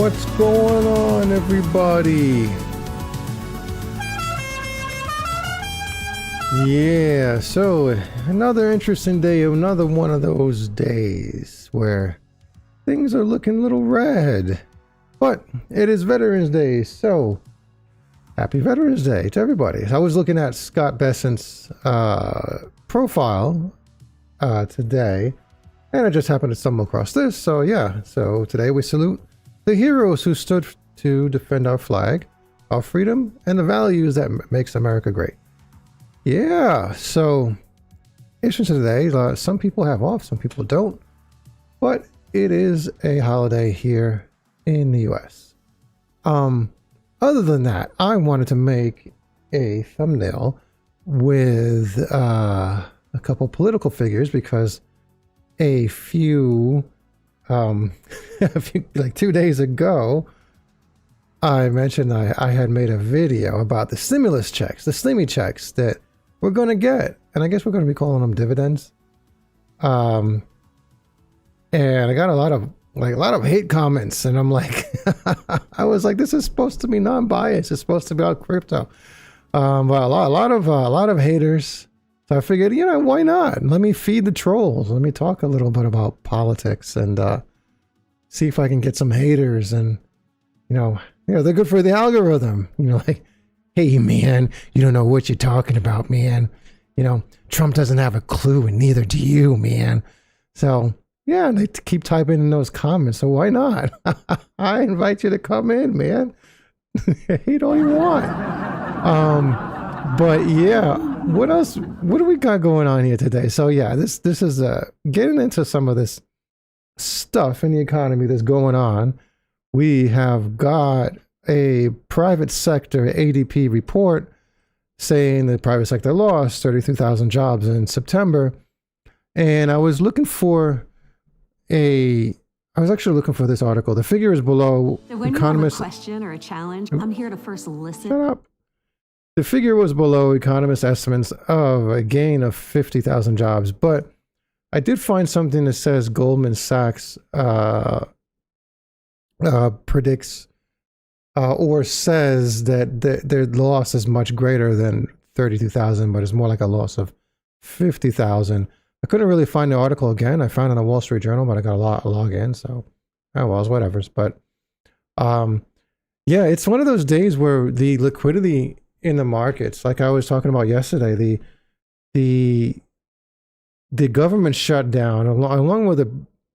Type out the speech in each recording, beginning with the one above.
What's going on, everybody? Yeah, so another interesting day, another one of those days where things are looking a little red. But it is Veterans Day, so happy Veterans Day to everybody. I was looking at Scott Bessent's profile today, and I just happened to stumble across this. So yeah, so today we salute the heroes who stood to defend our flag, our freedom, and the values that makes America great. Yeah, so interesting today. Some people have off, some people don't, but it is a holiday here in the US. Other than that, I wanted to make a thumbnail with a couple political figures because a few like 2 days ago, I mentioned I had made a video about the stimulus checks, the stimmy checks that we're going to get, and I guess we're going to be calling them dividends. And I got a lot of hate comments, and I'm like, I was like, this is supposed to be non-biased. It's supposed to be about crypto. But a lot of haters. So I figured, you know, why not? Let me feed the trolls. Let me talk a little bit about politics and see if I can get some haters. And you know, they're good for the algorithm. You know, like, hey man, you don't know what you're talking about, man. You know, Trump doesn't have a clue, and neither do you, man. So yeah, they keep typing in those comments. So why not? I invite you to come in, man. Hate all you want. But yeah, what else? What do we got going on here today? So yeah, this is getting into some of this stuff in the economy that's going on. We have got a private sector ADP report saying the private sector lost 32,000 jobs in September. And I was looking for I was actually looking for this article. The figure is below. So when economists, you have a question or a challenge, I'm here to first listen. Shut up. The figure was below economist estimates of a gain of 50,000 jobs, but I did find something that says Goldman Sachs predicts or says that their loss is much greater than 32,000, but it's more like a loss of 50,000. I couldn't really find the article again. I found it in the Wall Street Journal, but I got a log in, so oh well, it's whatever. But yeah, it's one of those days where the liquidity in the markets, like I was talking about yesterday, the government shutdown, along with the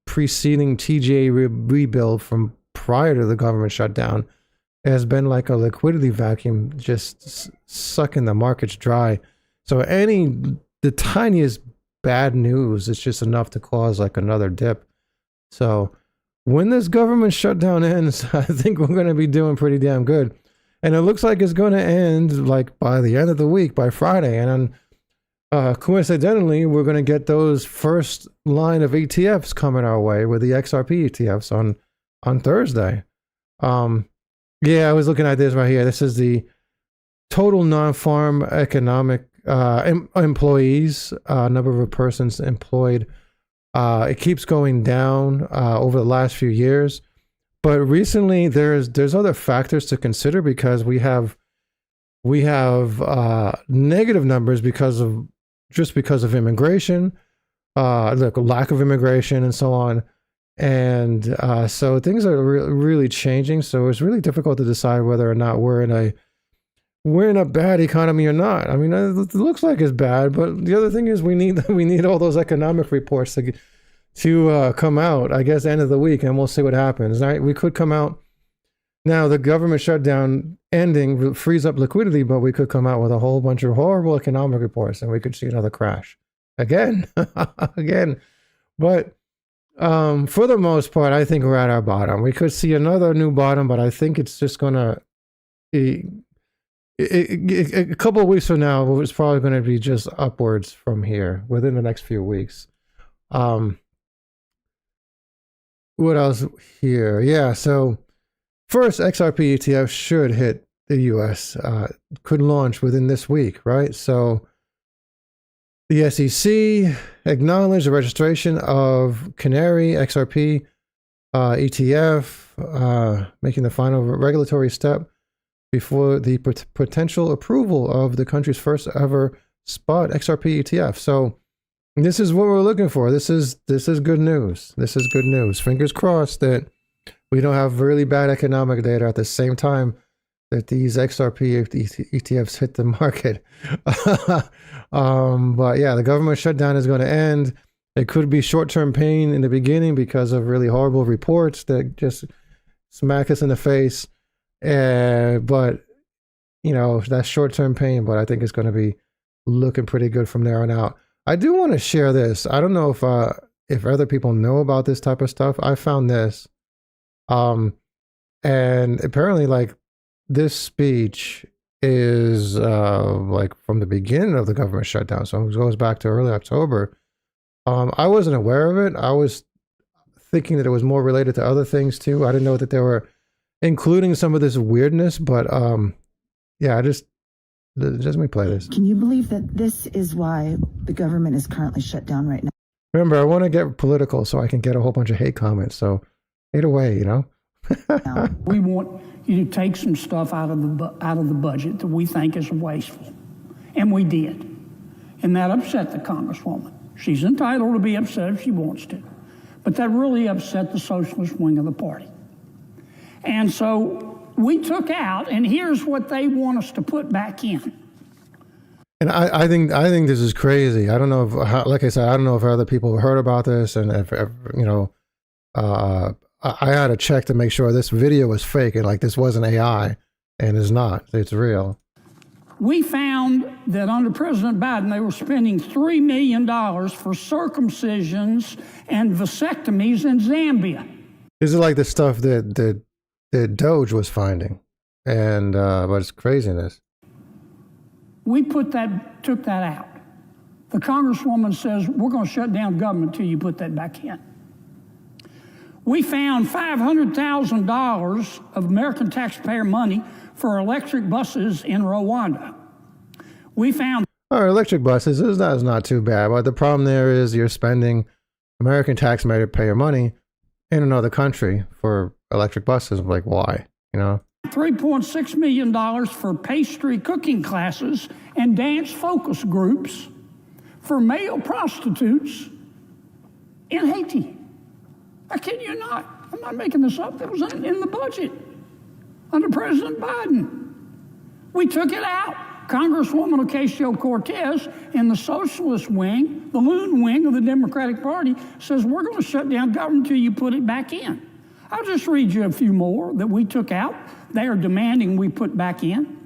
preceding TGA rebuild from prior to the government shutdown, has been like a liquidity vacuum, just sucking the markets dry. So the tiniest bad news is just enough to cause like another dip. So when this government shutdown ends, I think we're going to be doing pretty damn good. And it looks like it's going to end like by the end of the week, by Friday. And then coincidentally, we're going to get those first line of ETFs coming our way with the XRP ETFs on Thursday. Yeah, I was looking at this right here. This is the total non-farm economic employees, number of persons employed. It keeps going down over the last few years. But recently, there's other factors to consider because we have negative numbers because of immigration, lack of immigration, and so on, and so things are really changing. So it's really difficult to decide whether or not we're in a bad economy or not. I mean, it looks like it's bad, but the other thing is we need all those economic reports to come out, I guess, end of the week, and we'll see what happens. Right? We could come out now. The government shutdown ending frees up liquidity, but we could come out with a whole bunch of horrible economic reports, and we could see another crash again. But for the most part, I think we're at our bottom. We could see another new bottom, but I think it's just gonna. A couple of weeks from now, it's probably going to be just upwards from here within the next few weeks. What else here? Yeah, so first XRP ETF should hit the US, could launch within this week, right? So the SEC acknowledged the registration of Canary XRP ETF making the final regulatory step before the potential approval of the country's first ever spot XRP ETF. So this is what we're looking for. This is good news. This is good news. Fingers crossed that we don't have really bad economic data at the same time that these XRP ETFs hit the market. But yeah, the government shutdown is going to end. It could be short-term pain in the beginning because of really horrible reports that just smack us in the face. But, you know, that's short-term pain, but I think it's going to be looking pretty good from there on out. I do want to share this. I don't know if other people know about this type of stuff. I found this. And apparently, like, this speech is like from the beginning of the government shutdown. So it goes back to early October. I wasn't aware of it. I was thinking that it was more related to other things too. I didn't know that they were including some of this weirdness, but yeah, just let me play this. Can you believe that this is why the government is currently shut down right now? Remember, I want to get political so I can get a whole bunch of hate comments. So hate away, you know. We want you to take some stuff out of the budget that we think is wasteful, and we did, and that upset the Congresswoman. She's entitled to be upset if she wants to, but that really upset the socialist wing of the party. And so we took out, and here's what they want us to put back in. And I think this is crazy. I don't know if, like I said, I don't know if other people have heard about this, and if you know, I had to check to make sure this video was fake and like this wasn't AI, and it's not. It's real. We found that under President Biden, they were spending $3 million for circumcisions and vasectomies in Zambia. This is like the stuff that Doge was finding, and but it's craziness. We took that out. The Congresswoman says, we're going to shut down government till you put that back in. We found $500,000 of American taxpayer money for electric buses in Rwanda. We found... All right, electric buses is not too bad, but the problem there is you're spending American taxpayer money in another country for electric buses. Like, why? You know? $3.6 million for pastry cooking classes and dance focus groups for male prostitutes in Haiti. I kid you not. I'm not making this up. That was in the budget under President Biden. We took it out. Congresswoman Ocasio-Cortez in the socialist wing, the loon wing of the Democratic Party, says we're going to shut down government until you put it back in. I'll just read you a few more that we took out. They are demanding we put back in.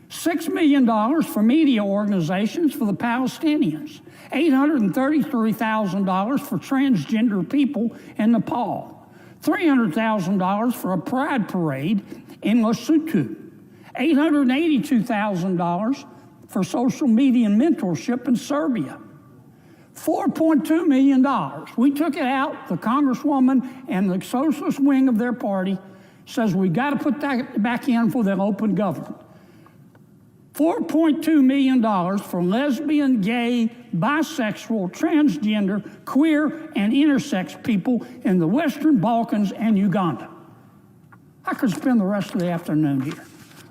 $6 million for media organizations for the Palestinians. $833,000 for transgender people in Nepal. $300,000 for a pride parade in Lesotho. $882,000 for social media mentorship in Serbia. $4.2 million. We took it out. The Congresswoman and the socialist wing of their party says we got to put that back in for the open government. $4.2 million for lesbian, gay, bisexual, transgender, queer, and intersex people in the Western Balkans and Uganda. I could spend the rest of the afternoon here.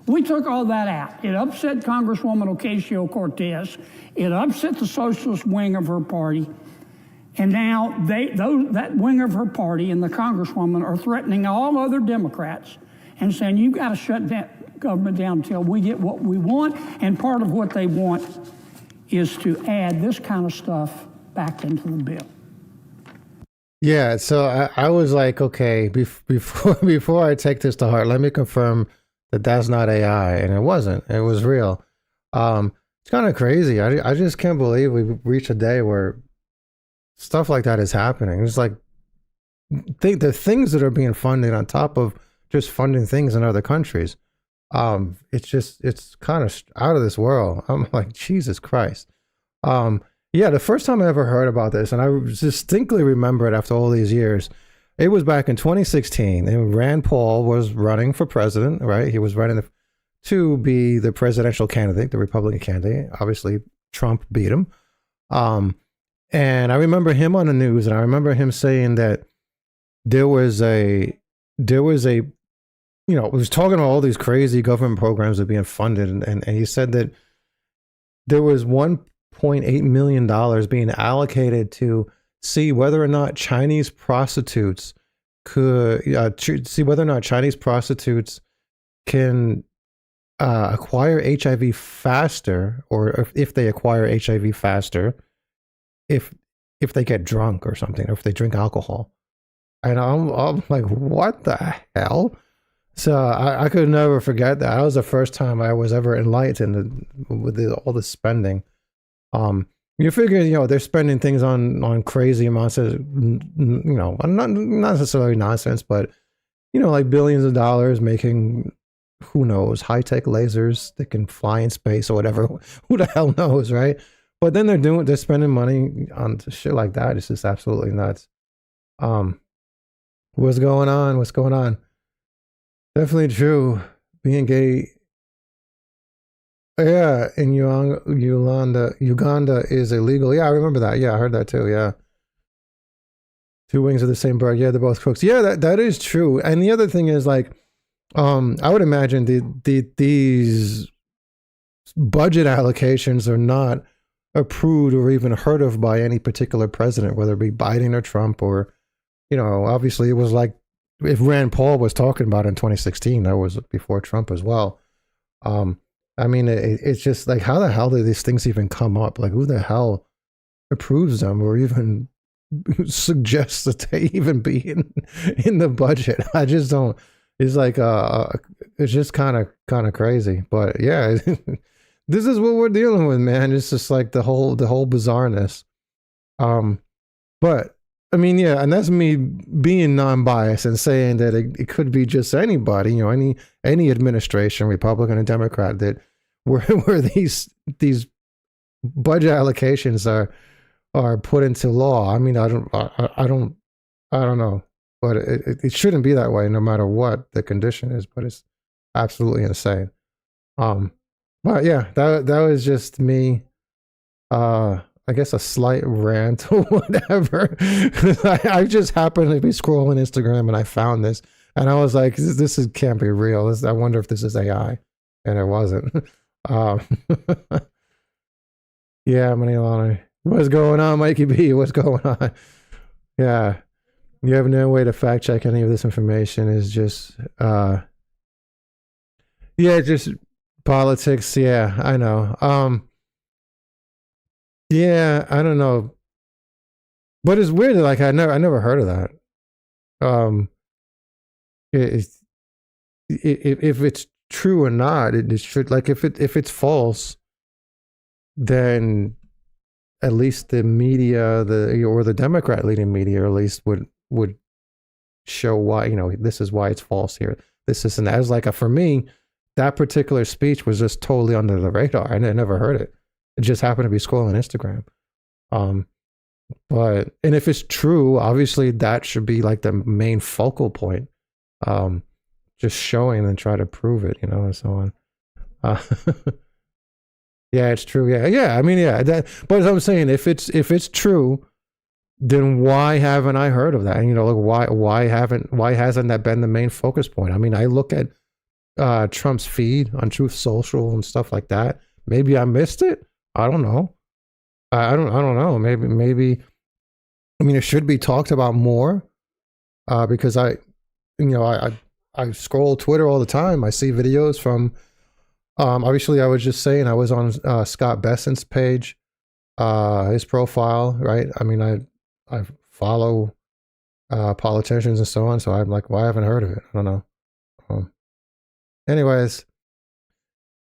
We took all that out. It upset Congresswoman Ocasio-Cortez. It upset the socialist wing of her party. And now that wing of her party and the Congresswoman are threatening all other Democrats and saying, you've got to shut that government down until we get what we want. And part of what they want is to add this kind of stuff back into the bill. Yeah, so I was like, okay, before I take this to heart, let me confirm that that's not AI, and it wasn't. It was real. It's kind of crazy. I just can't believe we reached a day where stuff like that is happening. It's like the things that are being funded on top of just funding things in other countries. It's kind of out of this world. I'm like, Jesus Christ. Yeah, the first time I ever heard about this, and I distinctly remember it after all these years, it was back in 2016, and Rand Paul was running for president, right? He was running to be the presidential candidate, the Republican candidate. Obviously, Trump beat him. And I remember him on the news, and I remember him saying that there was a there was a, it was talking about all these crazy government programs that are being funded, and he said that there was $1.8 million being allocated to see whether or not Chinese prostitutes could see whether or not Chinese prostitutes can acquire HIV faster, or if they acquire HIV faster, if they get drunk or something, or if they drink alcohol. And I'm like, what the hell? So I could never forget that. That was the first time I was ever enlightened with all the spending. You figure, they're spending things on crazy amounts of, not necessarily nonsense, but, like billions of dollars making, who knows, high-tech lasers that can fly in space or whatever. Who the hell knows, right? But then they're spending money on shit like that. It's just absolutely nuts. What's going on? What's going on? Definitely true. Being gay. Yeah, in Uganda is illegal. Yeah, I remember that. Yeah, I heard that too. Yeah. Two wings of the same bird. Yeah, they're both crooks. Yeah, that is true. And the other thing is, like, I would imagine these budget allocations are not approved or even heard of by any particular president, whether it be Biden or Trump, or, obviously it was like, if Rand Paul was talking about it in 2016, that was before Trump as well. I mean, it's just like, how the hell did these things even come up? Like, who the hell approves them or even suggests that they even be in the budget? I just don't. It's like, it's just kind of crazy. But yeah, this is what we're dealing with, man. It's just like the whole bizarreness. But I mean, yeah, and that's me being non-biased and saying that it could be just anybody, any administration, Republican or Democrat, that where these budget allocations are put into law. I mean, I don't know, but it shouldn't be that way, no matter what the condition is. But it's absolutely insane. But yeah, that was just me. I guess a slight rant or whatever. I just happened to be scrolling Instagram and I found this, and I was like, "This can't be real. I wonder if this is AI," and it wasn't. Yeah, Manilani, what's going on, Mikey B? What's going on? Yeah, you have no way to fact check any of this information. Is just, just politics. Yeah, I know. Yeah, I don't know, but it's weird. Like, I never heard of that. If it's true or not, it should, like, if it's false, then at least the media, or the Democrat leading media, at least would show why. This is why it's false here. This isn't. As like for me, that particular speech was just totally under the radar. I never heard it. It just happened to be scrolling Instagram. But if it's true, obviously that should be like the main focal point. Just showing and try to prove it, and so on. Yeah, it's true. Yeah. I mean, yeah. But as I'm saying, if it's true, then why haven't I heard of that? And like, why hasn't that been the main focus point? I mean, I look at Trump's feed on Truth Social and stuff like that. Maybe I missed it. I don't know. I don't know. Maybe. I mean, it should be talked about more, because I scroll Twitter all the time. I see videos from. Obviously, I was just saying I was on Scott Bessent's page, his profile, right? I mean, I follow politicians and so on, so I'm like, well, I haven't heard of it. I don't know. Anyways,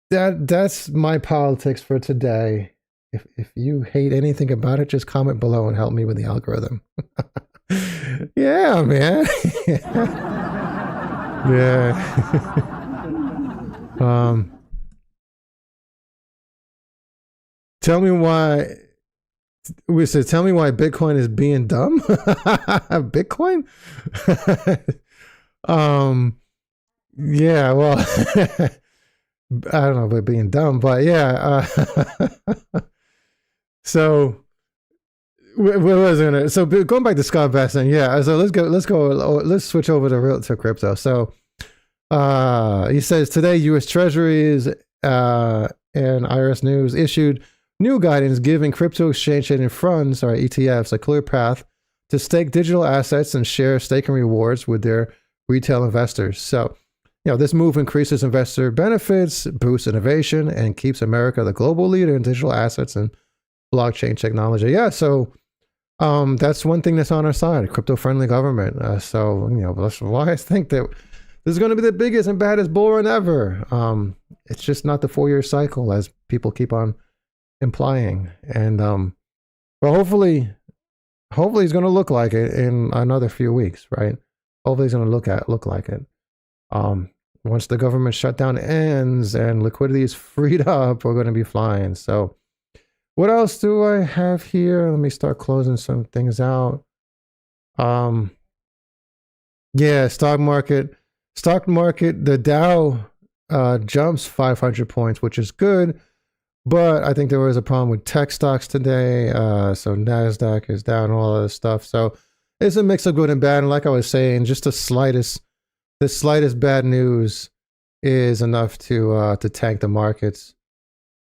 that's my politics for today. If you hate anything about it, just comment below and help me with the algorithm. Yeah, man. Yeah. Tell me why. We said, tell me why Bitcoin is being dumb. Bitcoin. Yeah. Well, I don't know about being dumb, but yeah. So What was it? So going back to Scott Besson, yeah. So let's switch over to crypto. So he says today U.S. Treasuries and IRS News issued new guidance giving crypto exchange traded funds, or ETFs, a clear path to stake digital assets and share staking rewards with their retail investors. So, this move increases investor benefits, boosts innovation, and keeps America the global leader in digital assets and blockchain technology. Yeah, so that's one thing that's on our side, a crypto-friendly government. That's why I think that this is going to be the biggest and baddest bull run ever. It's just not the 4-year cycle as people keep on implying. And but hopefully it's going to look like it in another few weeks, right? Hopefully it's going to look like it. Once the government shutdown ends and liquidity is freed up, we're going to be flying. So what else do I have here? Let me start closing some things out. Yeah, stock market, the Dow jumps 500 points, which is good. But I think there was a problem with tech stocks today. So NASDAQ is down, all of this stuff. So it's a mix of good and bad. And like I was saying, just the slightest bad news is enough to tank the markets.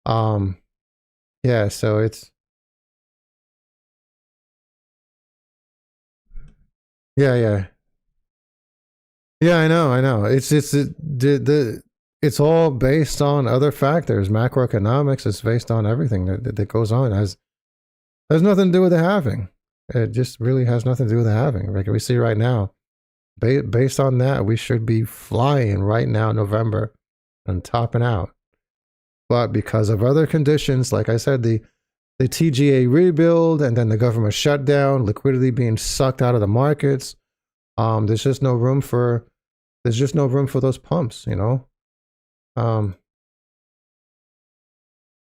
Yeah, so it's yeah. I know. It's all based on other factors. Macroeconomics is based on everything that goes on. Has nothing to do with the halving. It just really has nothing to do with the halving. Like we see right now, based on that, we should be flying right now, November, and topping out. But because of other conditions, like I said, the TGA rebuild and then the government shutdown, liquidity being sucked out of the markets, there's just no room for those pumps, Let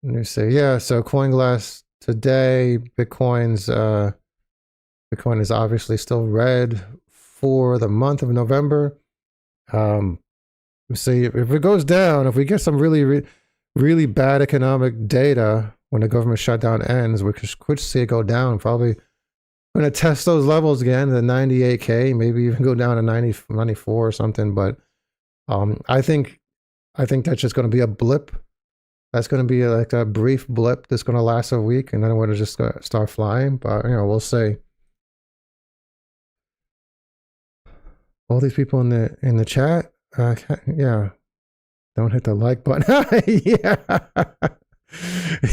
me see. Yeah, so CoinGlass today, Bitcoin is obviously still red for the month of November. See if it goes down, if we get some really bad economic data when the government shutdown ends, we could see it go down. Probably going to test those levels again, the 98K, maybe even go down to 94 or something. But I think that's just going to be a blip. That's going to be like a brief blip that's going to last a week, and then we're going to just start flying. But we'll see. All these people in the chat, yeah, don't hit the like button. Yeah.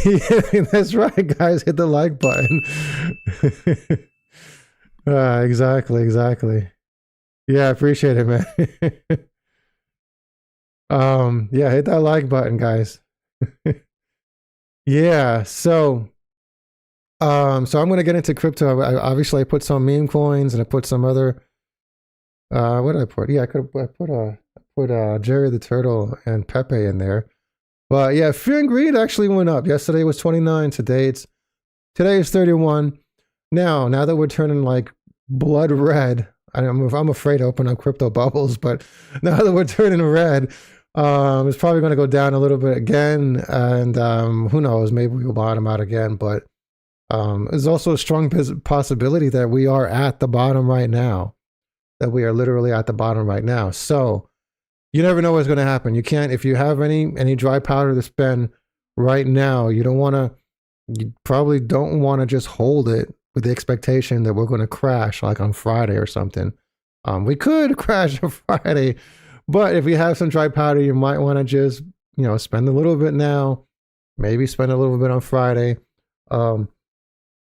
Yeah, that's right, guys. Hit the like button. Exactly. Yeah, I appreciate it, man. Yeah, hit that like button, guys. Yeah, so I'm gonna get into crypto. Obviously I put some meme coins and I put some other what did I put? Yeah, I put Jerry the Turtle and Pepe in there. But yeah, Fear and Greed actually went up. Yesterday was 29. Today is 31. Now that we're turning like blood red, I'm afraid to open up crypto bubbles, but now that we're turning red, it's probably going to go down a little bit again, and who knows, maybe we'll bottom out again. But there's also a strong possibility that we are at the bottom right now, that we are literally at the bottom right now. So you never know what's going to happen. You can't, if you have any dry powder to spend right now, you probably don't want to just hold it with the expectation that we're going to crash like on Friday or something. We could crash on Friday, but if you have some dry powder, you might want to just, spend a little bit now, maybe spend a little bit on Friday.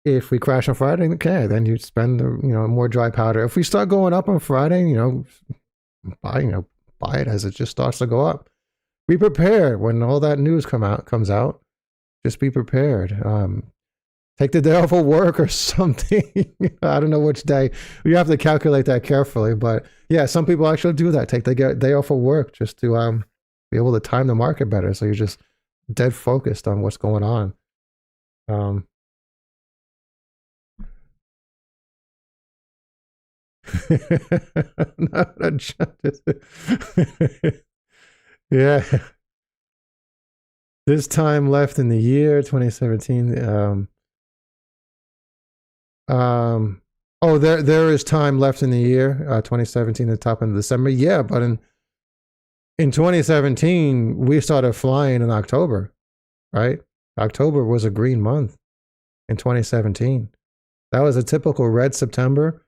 If we crash on Friday, okay, then you spend more dry powder. If we start going up on Friday, buy it as it just starts to go up. Be prepared when all that news comes out. Just be prepared. Take the day off of work or something. I don't know which day. You have to calculate that carefully. But yeah, some people actually do that. Take the day off of work just to be able to time the market better. So you're just dead focused on what's going on. Yeah. This time left in the year 2017. Oh, there is time left in the year. 2017, the top end of December. Yeah, but in 2017, we started flying in October, right? October was a green month in 2017. That was a typical red September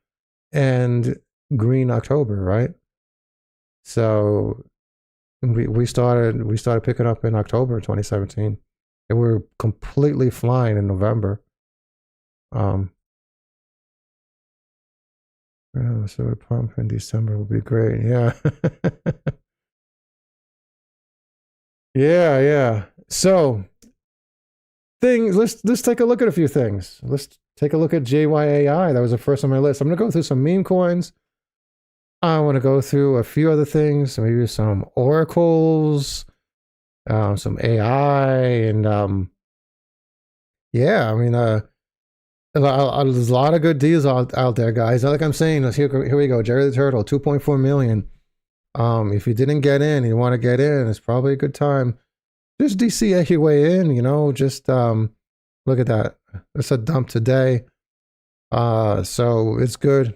and green October, right? So we started picking up in October 2017, and we were completely flying in November. So a pump in December would be great. Yeah. Yeah. So let's take a look at a few things. Let's take a look at JYAI. That was the first on my list. I'm gonna go through some meme coins. I want to go through a few other things, maybe some oracles, some AI, and yeah, I mean, there's a lot of good deals out there, guys. Like I'm saying, here we go. Jerry the Turtle, 2.4 million. If you didn't get in, you want to get in, it's probably a good time. Just DCA your way in, just look at that. It's a dump today. So it's good.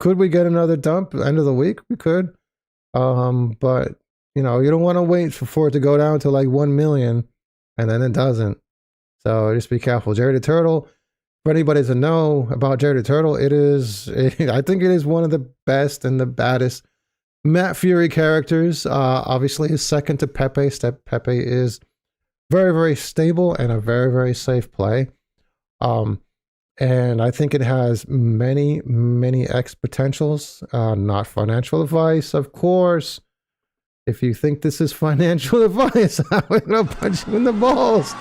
Could we get another dump end of the week? We could. But you don't want to wait for it to go down to like 1 million and then it doesn't. So just be careful. Jerry the Turtle, for anybody to know about Jerry the Turtle, I think it is one of the best and the baddest Matt Fury characters. Obviously his second to Pepe. Pepe is very, very stable and a very, very safe play. And I think it has many, many X potentials. Not financial advice, of course. If you think this is financial advice, I'm going to punch you in the balls.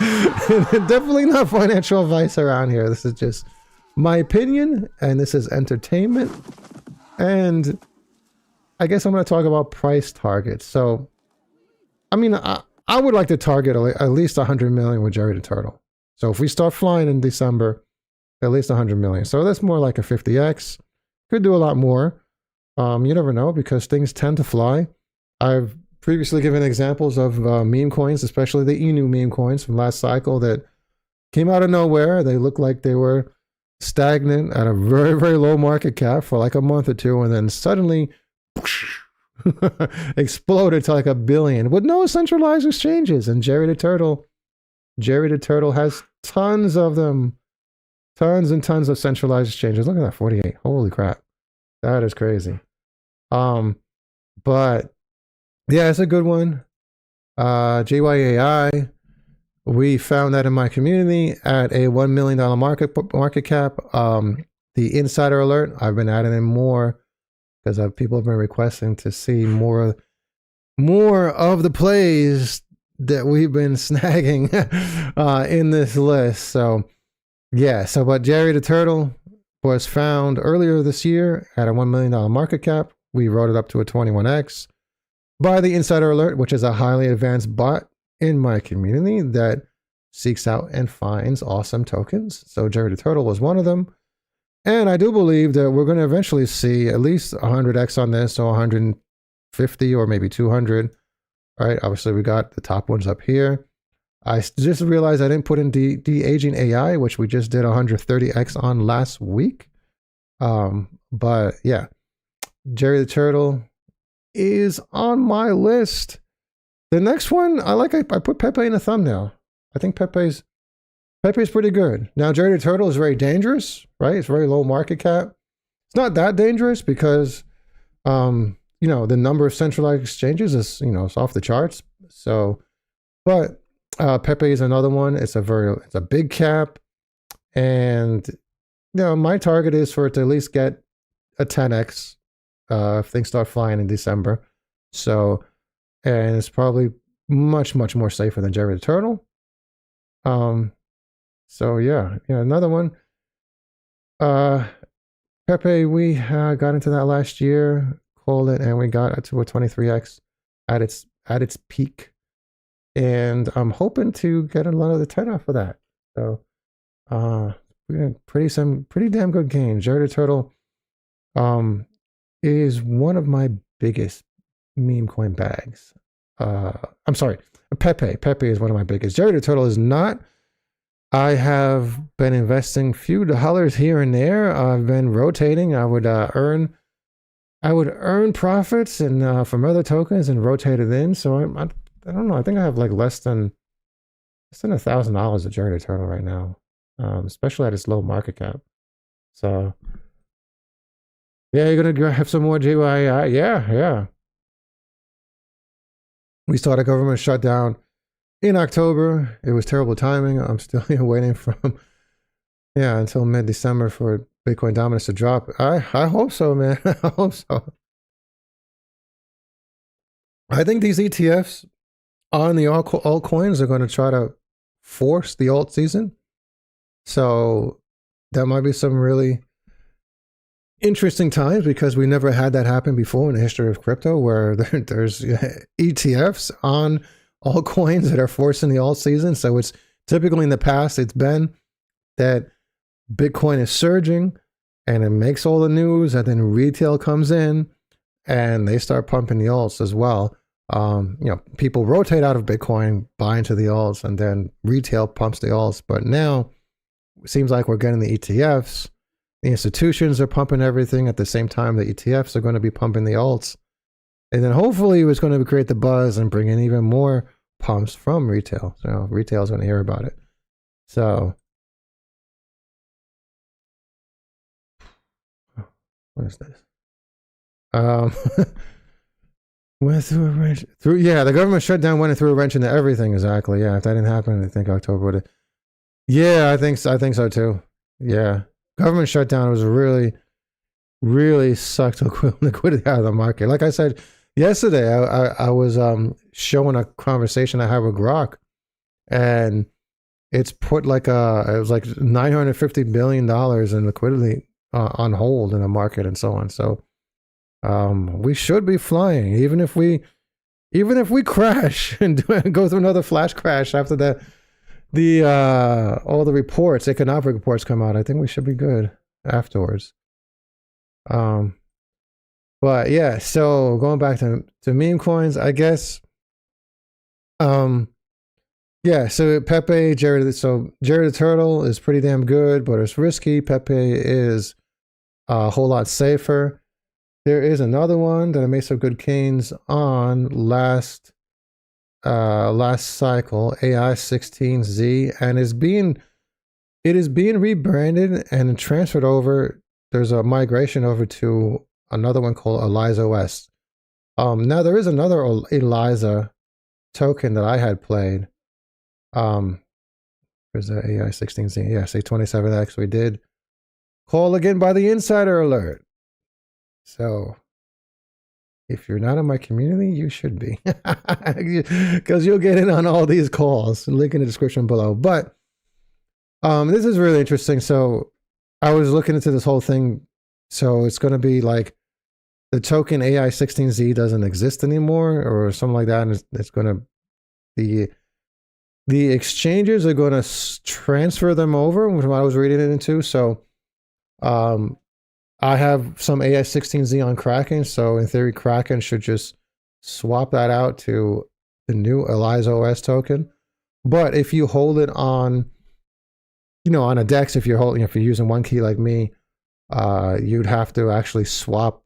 Definitely not financial advice around here. This is just my opinion, and this is entertainment. And I guess I'm going to talk about price targets. So, I mean, I would like to target at least 100 million with Jerry the Turtle. So if we start flying in December, at least 100 million. So that's more like a 50x. Could do a lot more. You never know, because things tend to fly. I've previously given examples of meme coins, especially the Inu meme coins from last cycle that came out of nowhere. They looked like they were stagnant at a very, very low market cap for like a month or two, and then suddenly exploded to like 1 billion with no centralized exchanges. And Jerry the Turtle has tons of them. Tons and tons of centralized exchanges. Look at that, 48. Holy crap. That is crazy. But yeah, it's a good one. JYAI, we found that in my community at a $1 million market cap. The insider alert, I've been adding in more because people have been requesting to see more of the plays that we've been snagging in this list. So yeah, but Jerry the Turtle was found earlier this year at a $1 million market cap. We wrote it up to a 21x by the Insider Alert, which is a highly advanced bot in my community that seeks out and finds awesome tokens. So Jerry the Turtle was one of them. And I do believe that we're going to eventually see at least 100x on this, so 150 or maybe 200. All right, obviously we got the top ones up here. I just realized I didn't put in de-aging AI, which we just did 130x on last week. But yeah, Jerry the Turtle is on my list. The next one, I put Pepe in the thumbnail. I think Pepe's pretty good. Now, Jerry the Turtle is very dangerous, right? It's very low market cap. It's not that dangerous because, the number of centralized exchanges is, it's off the charts. So, but Pepe is another one. It's a big cap, and my target is for it to at least get a 10x if things start flying in December. So, and it's probably much, much more safer than Jerry the Turtle. So yeah, another one. Pepe, we got into that last year, called it, and we got to a 23x at its peak. And I'm hoping to get another 10 off of that. So, pretty damn good gains. Jerry the Turtle, is one of my biggest meme coin bags. I'm sorry, Pepe. Pepe is one of my biggest. Jerry the Turtle is not. I have been investing few dollars here and there. I've been rotating. I would earn profits and from other tokens and rotate it in. So I don't know. I think I have like less than $1,000 of Jerry the Turtle right now, especially at its low market cap. So yeah, you're gonna have some more GYI. Yeah. We started government shutdown in October. It was terrible timing. I'm still waiting until mid-December for Bitcoin dominance to drop. I hope so, man. I hope so. I think these ETFs on the altcoins are going to try to force the alt season. So that might be some really interesting times, because we never had that happen before in the history of crypto, where there's ETFs on altcoins that are forcing the alt season. So it's typically in the past, it's been that Bitcoin is surging and it makes all the news, and then retail comes in and they start pumping the alts as well. People rotate out of Bitcoin, buy into the alts, and then retail pumps the alts. But now it seems like we're getting the ETFs. The institutions are pumping everything at the same time. The ETFs are going to be pumping the alts. And then hopefully it's going to create the buzz and bring in even more pumps from retail. So retail is going to hear about it. So what is this? Went through a wrench. The government shutdown went through a wrench into everything. Exactly. Yeah, if that didn't happen, I think October would have. Yeah, I think so too. Yeah. Government shutdown was really sucked liquidity out of the market. Like I said yesterday, I was showing a conversation I had with Grok, and it's put it was like $950 billion in liquidity on hold in the market and so on. So we should be flying, even if we crash and go through another flash crash after that. All the reports, economic reports come out. I think we should be good afterwards. But yeah, so going back to meme coins, I guess. Yeah, so Pepe, Jerry the Turtle is pretty damn good, but it's risky. Pepe is a whole lot safer. There is another one that I made some good gains on last cycle, AI16Z, and it is being rebranded and transferred over. There's a migration over to another one called ELIZA OS. Now there is another ELIZA token that I had played. There's the AI16Z. Yeah, say 27X. We did call again by the insider alert. So if you're not in my community, you should be, because you'll get in on all these calls. Link in the description below. But this is really interesting. So I was looking into this whole thing. So it's going to be like the token AI16Z doesn't exist anymore, or something like that, and it's going to the exchanges are going to transfer them over, which I was reading it into. So I have some AI16Z on Kraken, so in theory, Kraken should just swap that out to the new ELIZA OS token. But if you hold it on, on a DEX, if you're using one key like me, you'd have to actually swap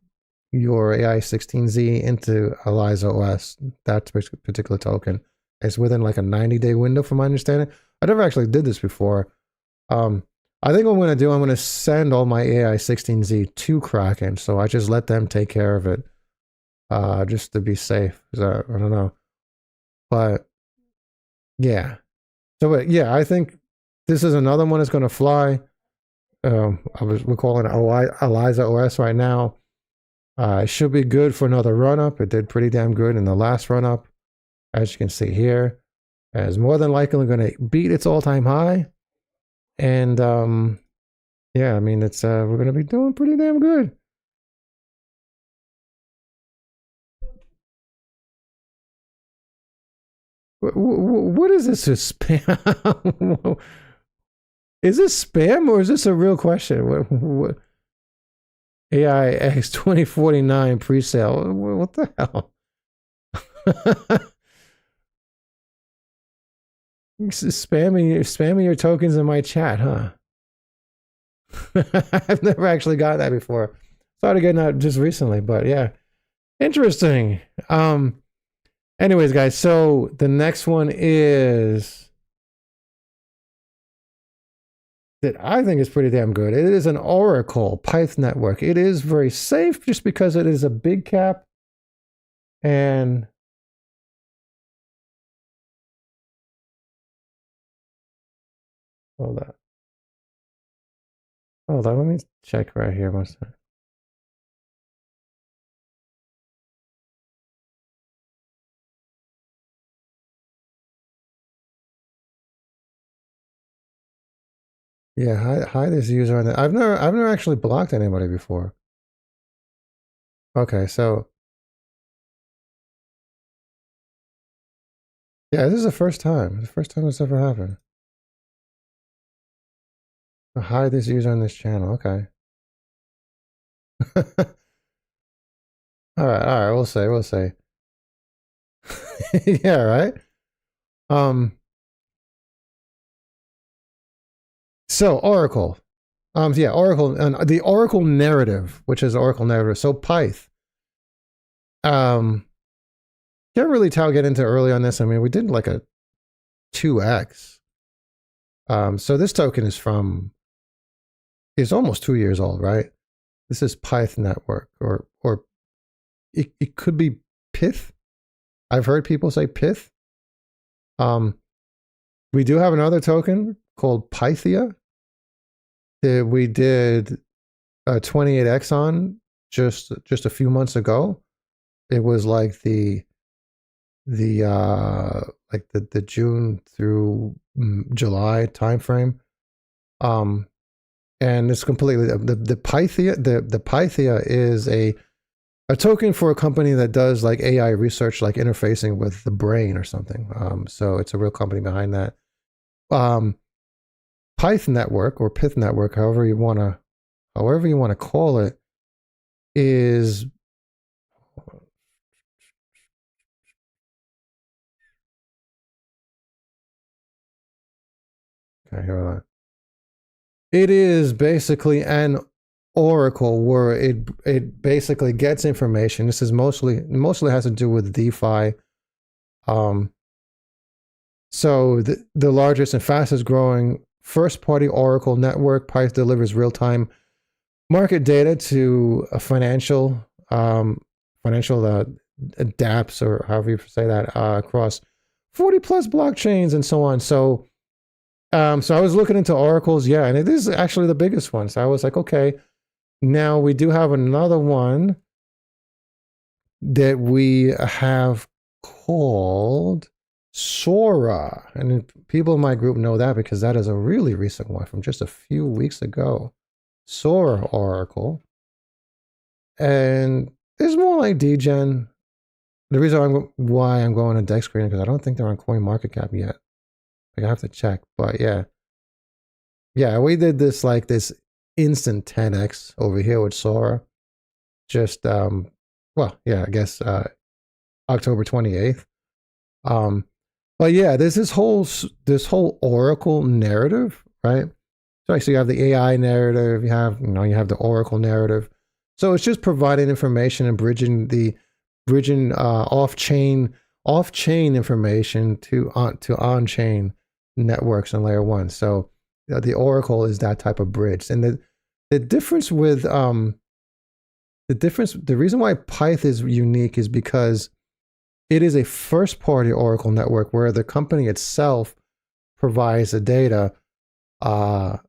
your AI16Z into ELIZA OS, that particular token. It's within like a 90-day window, from my understanding. I never actually did this before. I think what I'm going to do, I'm going to send all my AI16Z to Kraken. So I just let them take care of it, just to be safe. I don't know. But yeah. So yeah, I think this is another one that's going to fly. We're calling it ELIZA OS right now. It should be good for another run-up. It did pretty damn good in the last run-up. As you can see here, it's more than likely going to beat its all-time high. And yeah, I mean, it's we're going to be doing pretty damn good. What is this? A spam? Is this spam or is this a real question? What? AIX 2049 pre-sale. What the hell? Spamming your tokens in my chat, huh? I've never actually got that before. Started getting that just recently, but yeah. Interesting. Anyways, guys, so the next one is that I think is pretty damn good. It is an Oracle Python network. It is very safe just because it is a big cap. And hold on, let me check right here one second. Yeah, hide this user on that. I've never actually blocked anybody before. Okay, so yeah, this is the first time. The first time it's ever happened. Hide this user on this channel. Okay. All right, we'll say. Yeah, right. So Oracle. Yeah, Oracle and the Oracle narrative, which is Oracle narrative. So Pyth. Can't really get into early on this. I mean, we did like a 2x. So this token is almost 2 years old, right? This is Python network, or it could be Pith. I've heard people say Pith. We do have another token called Pythia that we did 28x on just a few months ago. It was like the June through July timeframe. And it's completely the Pythia. The Pythia is a token for a company that does like AI research, like interfacing with the brain or something. So it's a real company behind that. Python network or Pyth network, however you want to call it, is okay. Here we go. It is basically an Oracle where it basically gets information. This is mostly has to do with DeFi. So the largest and fastest growing first-party Oracle network, Pyth delivers real-time market data to a financial dApps, or however you say that, across 40 plus blockchains and so on. So I was looking into Oracles, yeah, and it is actually the biggest one. So I was like, okay, now we do have another one that we have called Sora. And people in my group know that because that is a really recent one from just a few weeks ago. Sora Oracle. And it's more like DGen. The reason why I'm going to Dex Screen because I don't think they're on CoinMarketCap yet. Like I have to check, but yeah. Yeah, we did this like this instant 10x over here with Sora. Just well, yeah, I guess October 28th. But yeah, there's this whole Oracle narrative, right? So you have the AI narrative, you have the Oracle narrative. So it's just providing information and bridging off-chain information to on-chain networks on layer one. So the Oracle is that type of bridge. And the difference with the reason why Pyth is unique is because it is a first-party Oracle network where the company itself provides the data, as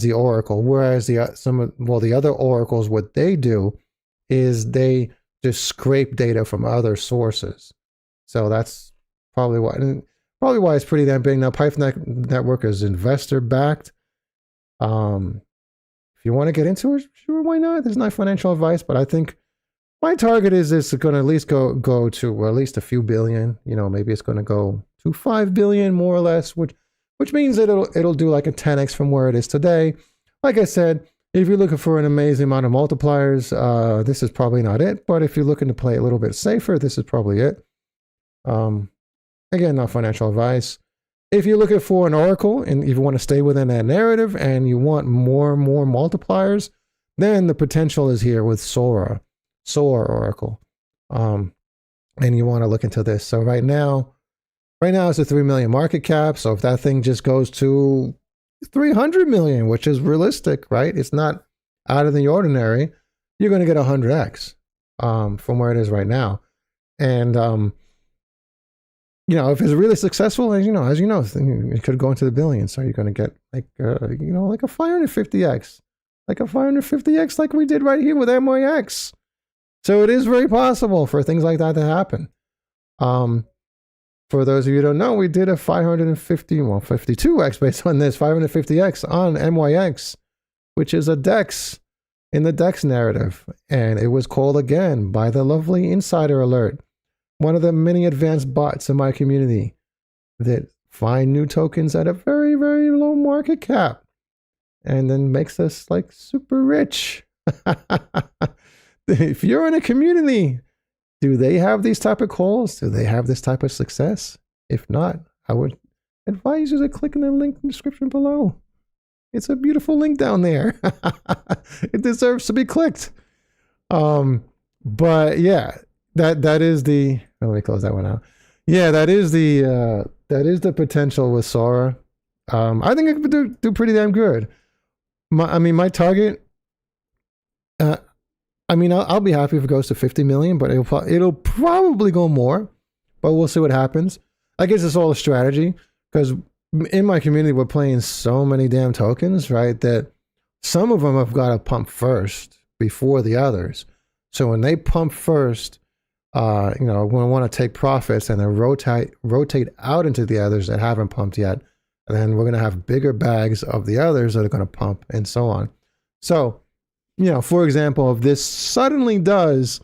the Oracle. Whereas the other Oracles, what they do is they just scrape data from other sources. So that's probably why it's pretty damn big. Now, Python network is investor backed. If you want to get into it, sure, why not? There's not financial advice, but I think my target is going to at least go to at least a few billion. Maybe it's going to go to 5 billion more or less, which means it'll do like a 10x from where it is today. Like I said, if you're looking for an amazing amount of multipliers, this is probably not it. But if you're looking to play a little bit safer, this is probably it. And again, not financial advice. If you're looking for an oracle and if you want to stay within that narrative and you want more and more multipliers, then the potential is here with Sora Oracle. And you want to look into this. So right now it's a 3 million market cap. So if that thing just goes to 300 million, which is realistic, right? It's not out of the ordinary. You're going to get 100x from where it is right now. And, you know, if it's really successful, as you know, it could go into the billions. So you're going to get like, you know, like a 550x, like we did right here with MYX. So it is very possible for things like that to happen. For those of you who don't know, we did a 52x based on this, 550x on MYX, which is a DEX in the DEX narrative. And it was called again by the lovely Insider Alert, one of the many advanced bots in my community that find new tokens at a very, very low market cap and then makes us like super rich. If you're in a community, do they have these type of calls? Do they have this type of success? If not, I would advise you to click on the link in the description below. It's a beautiful link down there. It deserves to be clicked. But yeah, that is the, let me close that one out. Yeah, that is the potential with Sora. I think it could do pretty damn good. My target, I'll be happy if it goes to 50 million, but it'll probably go more, but we'll see what happens. I guess it's all a strategy because in my community, we're playing so many damn tokens, right? That some of them have got to pump first before the others. So when they pump first, you know, we want to take profits and then rotate out into the others that haven't pumped yet. And then we're going to have bigger bags of the others that are going to pump and so on. So, you know, for example, if this suddenly does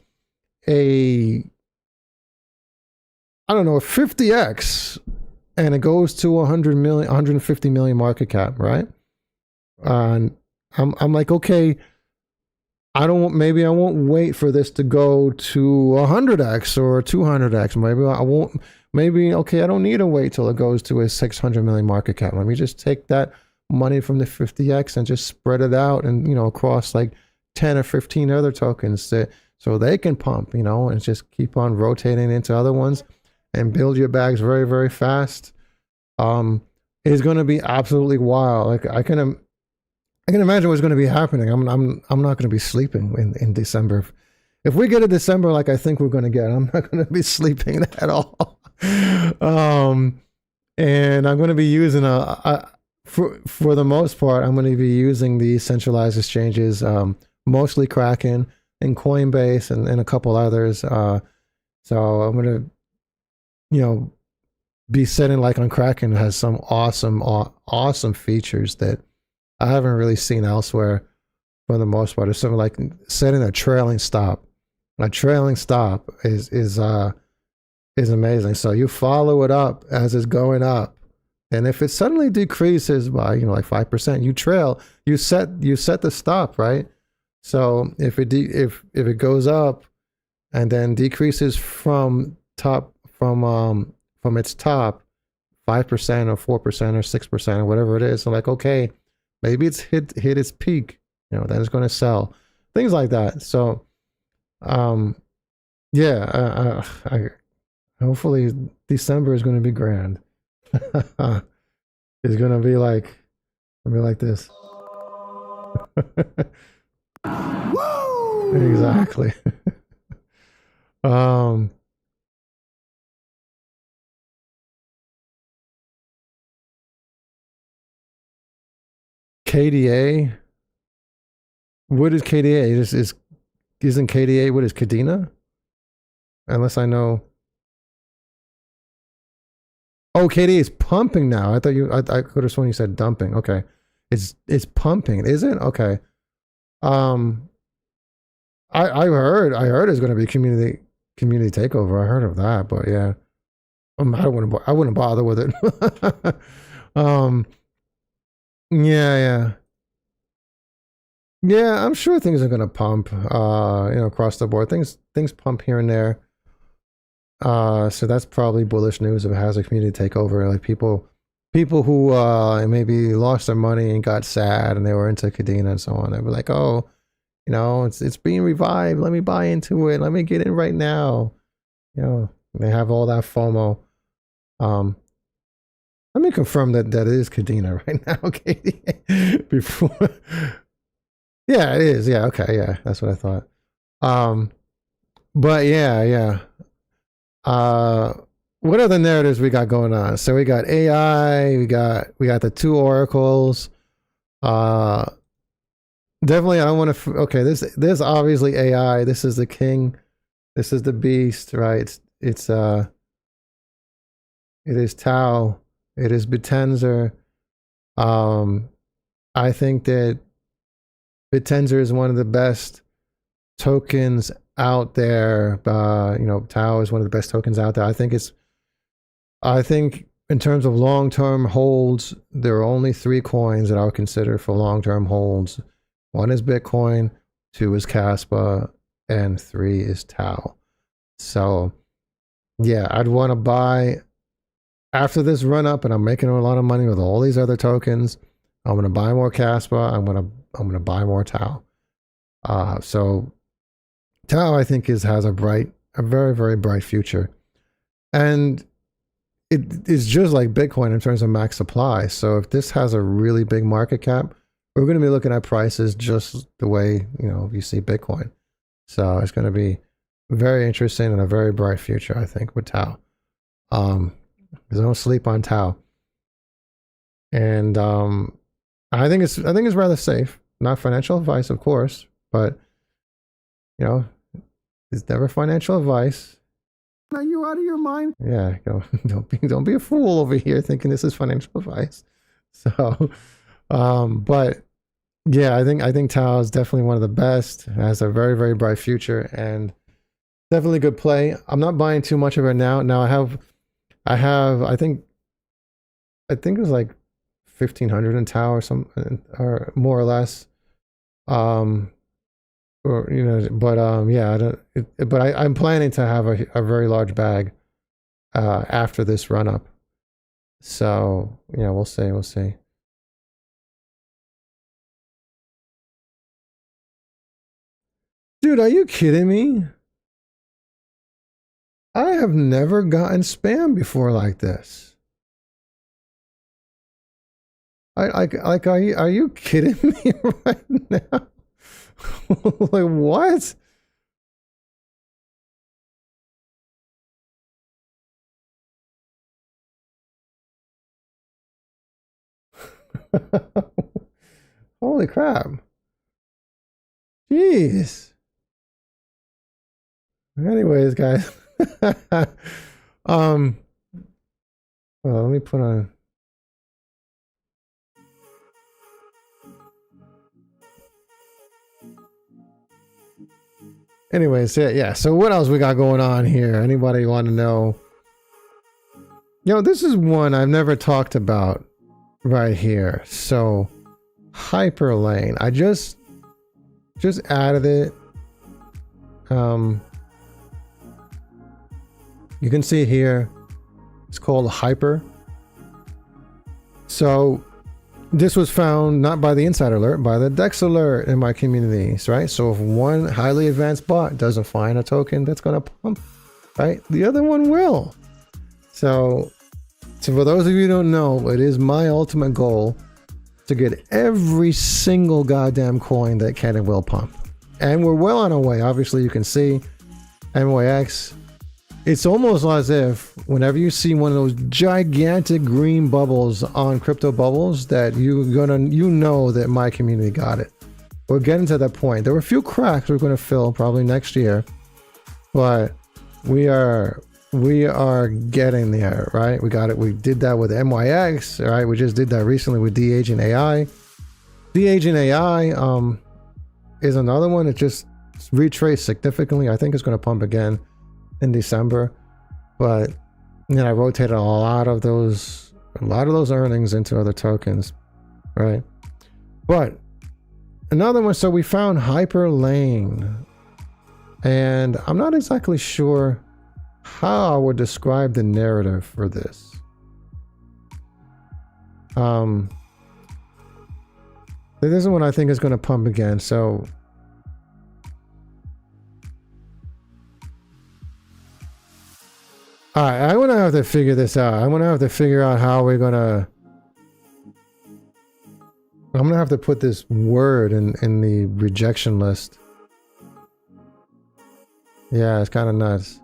a 50x and it goes to 100 million, 150 million market cap, right? And I'm like, okay, maybe I won't wait for this to go to 100x or 200x. Maybe I don't need to wait till it goes to a 600 million market cap. Let me just take that money from the 50x and just spread it out and, you know, across like 10 or 15 other tokens so they can pump, you know, and just keep on rotating into other ones and build your bags very, very fast. It's going to be absolutely wild. Like I can imagine what's going to be happening. I'm not going to be sleeping in December. If we get a December like I think we're going to get, I'm not going to be sleeping at all. And I'm going to be using for the most part, I'm going to be using the centralized exchanges, mostly Kraken and Coinbase and a couple others. So I'm going to, you know, be setting like on Kraken has some awesome features that I haven't really seen elsewhere for the most part. It's something like setting a trailing stop. A trailing stop is amazing. So you follow it up as it's going up. And if it suddenly decreases by, you know, like 5%, you trail, you set the stop, right? So if it goes up and then decreases from its top 5% or 4% or 6% or whatever it is, so like, okay, maybe it's hit its peak, you know, then it's going to sell, things like that. So yeah, hopefully December is going to be grand. It's gonna be like this. Woo! Exactly. KDA. What is KDA? Isn't KDA what is Kadena? Unless I know. Oh, KDA is pumping now. I could have sworn you said dumping. Okay. It's pumping, is it? Okay. I heard it's gonna be community takeover. I heard of that, but yeah. I wouldn't bother with it. Yeah. Yeah, I'm sure things are gonna pump, you know, across the board. Things pump here and there. So that's probably bullish news if it has a community takeover. Like people who maybe lost their money and got sad and they were into Kadena and so on. They'd be like, oh, you know, it's being revived. Let me buy into it. Let me get in right now. You know, they have all that FOMO. Let me confirm that it is Kadena right now, Katie. Before, yeah, it is. Yeah, okay, yeah, that's what I thought. But yeah. What other narratives we got going on? So we got AI. We got the two oracles. Definitely, I don't want to. Okay, this obviously AI. This is the king. This is the beast, right? It is Tau. It is Bitenzer. I think that Bitenzer is one of the best tokens out there. You know, Tau is one of the best tokens out there. I think in terms of long-term holds, there are only 3 coins that I would consider for long-term holds. 1 is Bitcoin, 2 is Caspa, and 3 is Tau. So yeah, I'd want to buy after this run up, and I'm making a lot of money with all these other tokens. I'm going to buy more Caspa. I'm going to buy more Tau. So Tau, I think, has a very, very bright future. And it is just like Bitcoin in terms of max supply. So if this has a really big market cap, we're going to be looking at prices just the way, you know, you see Bitcoin. So it's going to be very interesting and a very bright future, I think, with Tau. There's no sleep on Tau. And I think it's rather safe. Not financial advice, of course, but you know, it's never financial advice. Are you out of your mind? Yeah, don't be a fool over here thinking this is financial advice. So, but yeah, I think Tau is definitely one of the best. It has a very, very bright future and definitely good play. I'm not buying too much of it now. Now I think it was like 1,500 in Tau or something, or more or less. Or you know, but yeah, I'm planning to have a very large bag after this run up. So yeah, we'll see. Dude, are you kidding me? I have never gotten spam before like this. Are you kidding me right now? Like what? Holy crap. Jeez. Anyways, guys. Well, let me put on. Anyways, yeah. So what else we got going on here? Anybody want to know? You know, this is one I've never talked about right here. So Hyperlane. I just added it. You can see here, it's called Hyper. So this was found not by the Insider Alert, by the Dex Alert in my communities, right? So if one highly advanced bot doesn't find a token that's going to pump, right, the other one will. So for those of you who don't know, it is my ultimate goal to get every single goddamn coin that can and will pump. And we're well on our way. Obviously, you can see MYX. It's almost as if whenever you see one of those gigantic green bubbles on Crypto Bubbles, that you know that my community got it. We're getting to that point. There were a few cracks we're going to fill probably next year, but we are getting there, right? We got it. We did that with MYX, right? We just did that recently with De-Aging AI. De-Aging AI is another one that just retraced significantly. I think it's going to pump again in December, but then I rotated a lot of those earnings into other tokens, right? But another one, so we found Hyperlane, and I'm not exactly sure how I would describe the narrative for this. This is one I think is going to pump again. So all right, I'm going to have to figure this out. I'm going to have to figure out how we're going to... I'm going to have to put this word in the rejection list. Yeah, it's kind of nuts.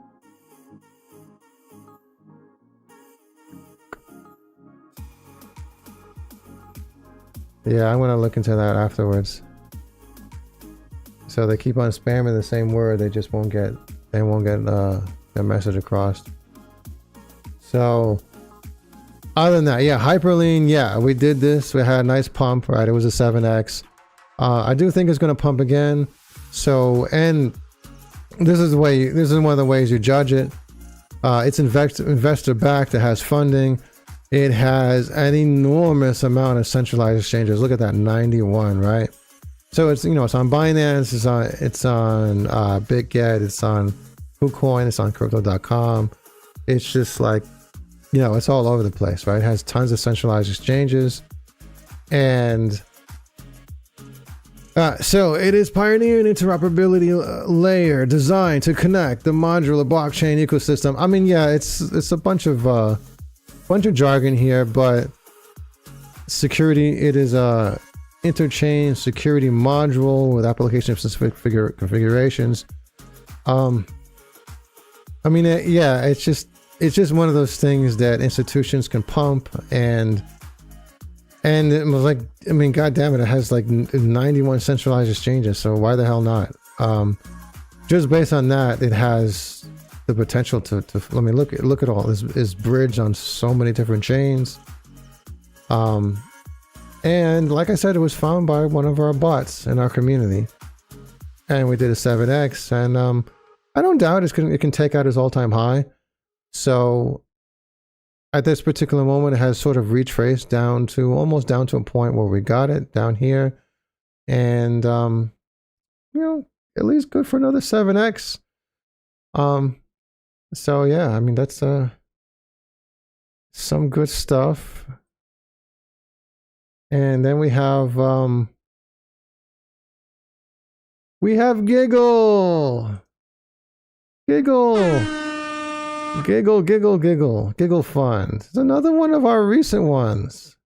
Yeah, I'm going to look into that afterwards. So they keep on spamming the same word. They just won't get... They won't get their message across. So... Other than that, yeah, hyperlean, yeah, we did this. We had a nice pump, right? It was a 7x. I do think it's going to pump again. So, and this is one of the ways you judge it. It's investor backed. It has funding. It has an enormous amount of centralized exchanges. Look at that, 91, right? So it's, it's on Binance, it's on BitGet, it's on KuCoin, it's on Crypto.com. It's just like, it's all over the place, right? It has tons of centralized exchanges. And so it is pioneering interoperability layer designed to connect the modular blockchain ecosystem. I mean, yeah, it's a bunch of jargon here, but security, it is a interchain security module with application specific configurations. I mean, yeah, it's just one of those things that institutions can pump, and it was like, I mean, God damn it, it has like 91 centralized exchanges, so why the hell not? Just based on that, it has the potential to I mean, look at all this is bridged on so many different chains. And like I said, it was found by one of our bots in our community, and we did a 7x, and I don't doubt it can take out its all-time high. So at this particular moment, it has sort of retraced almost down to a point where we got it down here. And, at least good for another 7x. So yeah, I mean, that's some good stuff. And then we have Giggle. Giggle Fund. It's another one of our recent ones.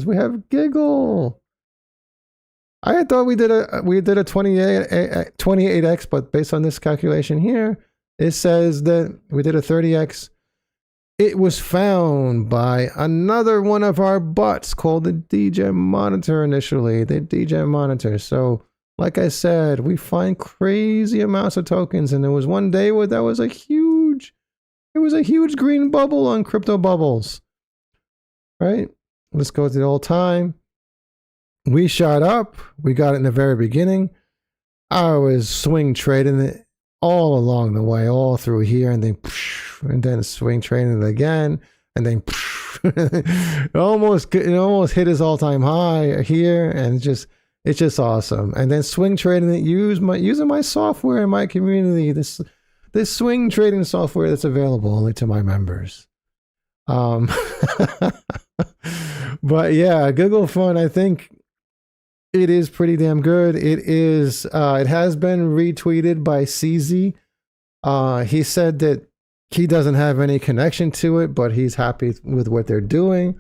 We have Giggle. I had thought we did a 28x, but based on this calculation here, it says that we did a 30x. It was found by another one of our bots called the DJ Monitor initially. The DJ Monitor. So like I said, we find crazy amounts of tokens, and there was one day where there was a huge green bubble on Crypto Bubbles. Right? Let's go to the old time. We shot up. We got it in the very beginning. I was swing trading it all along the way, all through here, and then swing trading it again, and then it almost hit his all-time high here, and it's just awesome. And then swing trading it, using my software in my community, this swing trading software that's available only to my members. But yeah, Google Fund, I think it is pretty damn good. It has been retweeted by CZ. He said that he doesn't have any connection to it, but he's happy with what they're doing.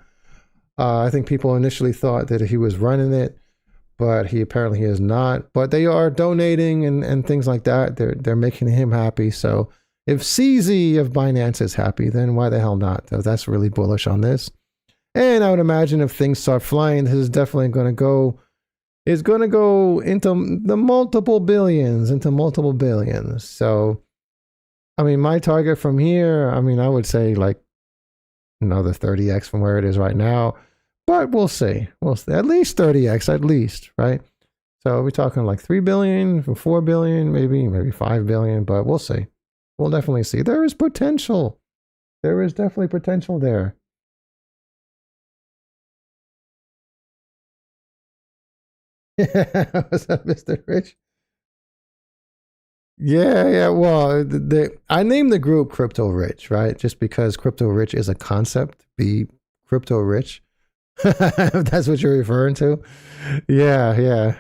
I think people initially thought that he was running it, but he apparently is not. But they are donating and things like that. They're making him happy. So if CZ of Binance is happy, then why the hell not? That's really bullish on this. And I would imagine if things start flying, this is definitely going to go. It's going to go into the multiple billions. So, I mean, my target from here, I mean, I would say like another 30x from where it is right now. But we'll see. At least 30x, at least, right? So we're talking like 3 billion, 4 billion, maybe 5 billion, but we'll see. We'll definitely see. There is potential. There is definitely potential there. Yeah, what's up, Mr. Rich? Yeah. Well, I named the group Crypto Rich, right? Just because Crypto Rich is a concept. Be crypto rich. If that's what you're referring to. Yeah.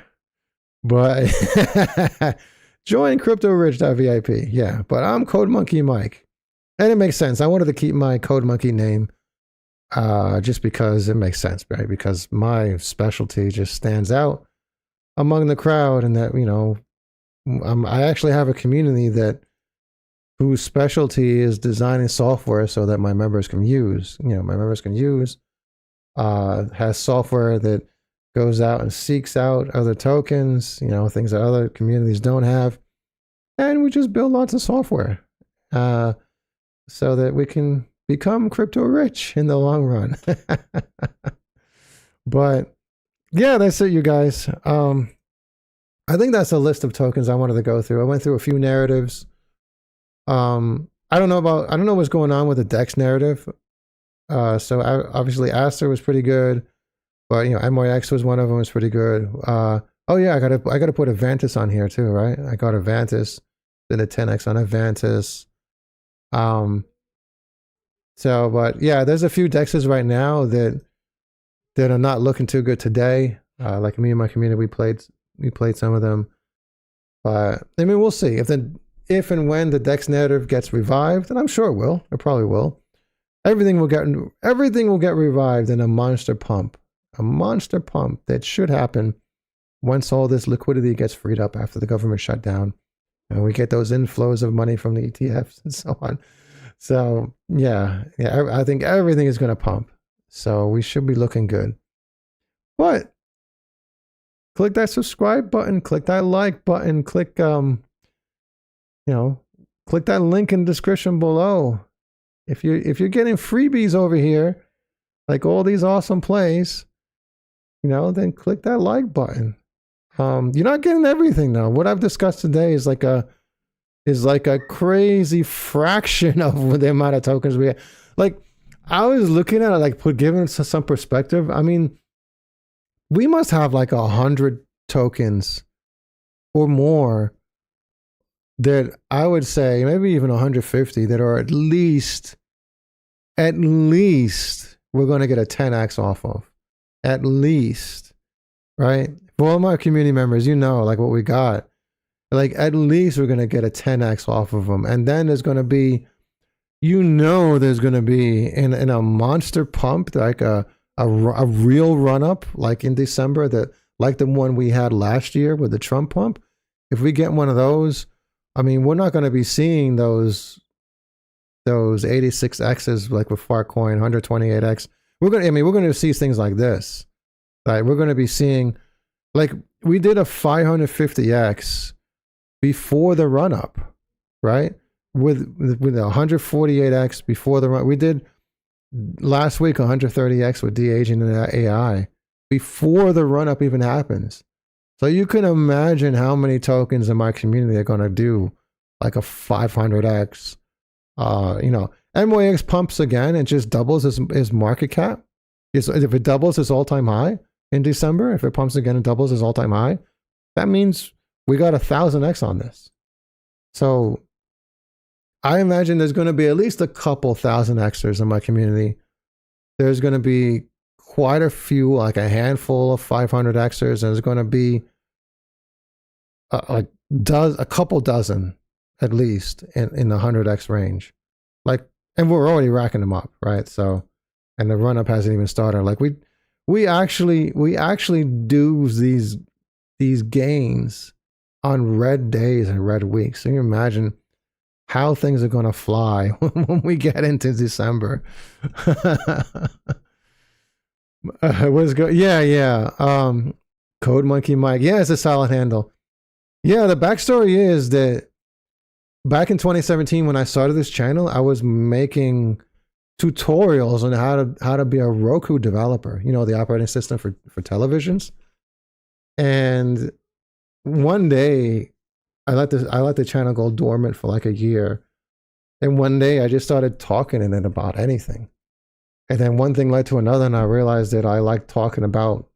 But join CryptoRich.vip. Yeah, but I'm Code Monkey Mike, and it makes sense. I wanted to keep my Code Monkey name, just because it makes sense, right? Because my specialty just stands out among the crowd, and that I actually have a community whose specialty is designing software so that my members can use. Has software that goes out and seeks out other tokens, things that other communities don't have. And we just build lots of software so that we can become crypto rich in the long run. But yeah, that's it, you guys. I think that's a list of tokens I wanted to go through. I went through a few narratives. I don't know what's going on with the DEX narrative. So obviously Aster was pretty good. But MYX was one of them, was pretty good. Oh yeah, I gotta put Avantis on here too, right? I got Avantis, did a 10x on Avantis. But yeah, there's a few dexes right now that are not looking too good today. Like me and my community, we played some of them. But I mean, we'll see if and when the dex narrative gets revived, and I'm sure it will. It probably will. Everything will get revived in a monster pump. A monster pump that should happen once all this liquidity gets freed up after the government shutdown and we get those inflows of money from the ETFs and so on. So yeah, I think everything is going to pump. So we should be looking good. But click that subscribe button, click that like button, click click that link in the description below. If you're getting freebies over here, like all these awesome plays, then click that like button. You're not getting everything though. What I've discussed today is like a crazy fraction of the amount of tokens we have. Like, I was looking at it, like, giving some perspective. I mean, we must have like 100 tokens or more that I would say, maybe even 150, that are at least we're going to get a 10x off of. At least, right? For all my community members, like what we got. Like, at least we're going to get a 10x off of them. And then there's going to be, there's going to be in a monster pump, like a real run up, like in December, like the one we had last year with the Trump pump. If we get one of those, I mean, we're not going to be seeing those 86x's like with Farcoin, 128x. We're going to see things like this. Right? We're going to be seeing, like, we did a 550x before the run up, right? With 148x before the run. We did last week 130x with de-aging and AI before the run up even happens. So you can imagine how many tokens in my community are going to do like a 500x. MYX pumps again, it just doubles his market cap. If it doubles his all-time high in December, if it pumps again and doubles his all-time high, that means we got 1,000x on this. So I imagine there's going to be at least a couple thousand Xers in my community. There's going to be quite a few, like a handful of 500 Xers, and there's going to be a couple dozen at least in the 100x range. Like, and we're already racking them up, right? So, and the run up hasn't even started. Like, we actually do these gains on red days and red weeks. So you imagine how things are going to fly when we get into December. What's good? Yeah. Code Monkey Mike. Yeah, it's a solid handle. Yeah, the backstory is that back in 2017, when I started this channel, I was making tutorials on how to be a Roku developer, the operating system for televisions. And one day I let the channel go dormant for like a year. And one day I just started talking in it about anything. And then one thing led to another, and I realized that I like talking about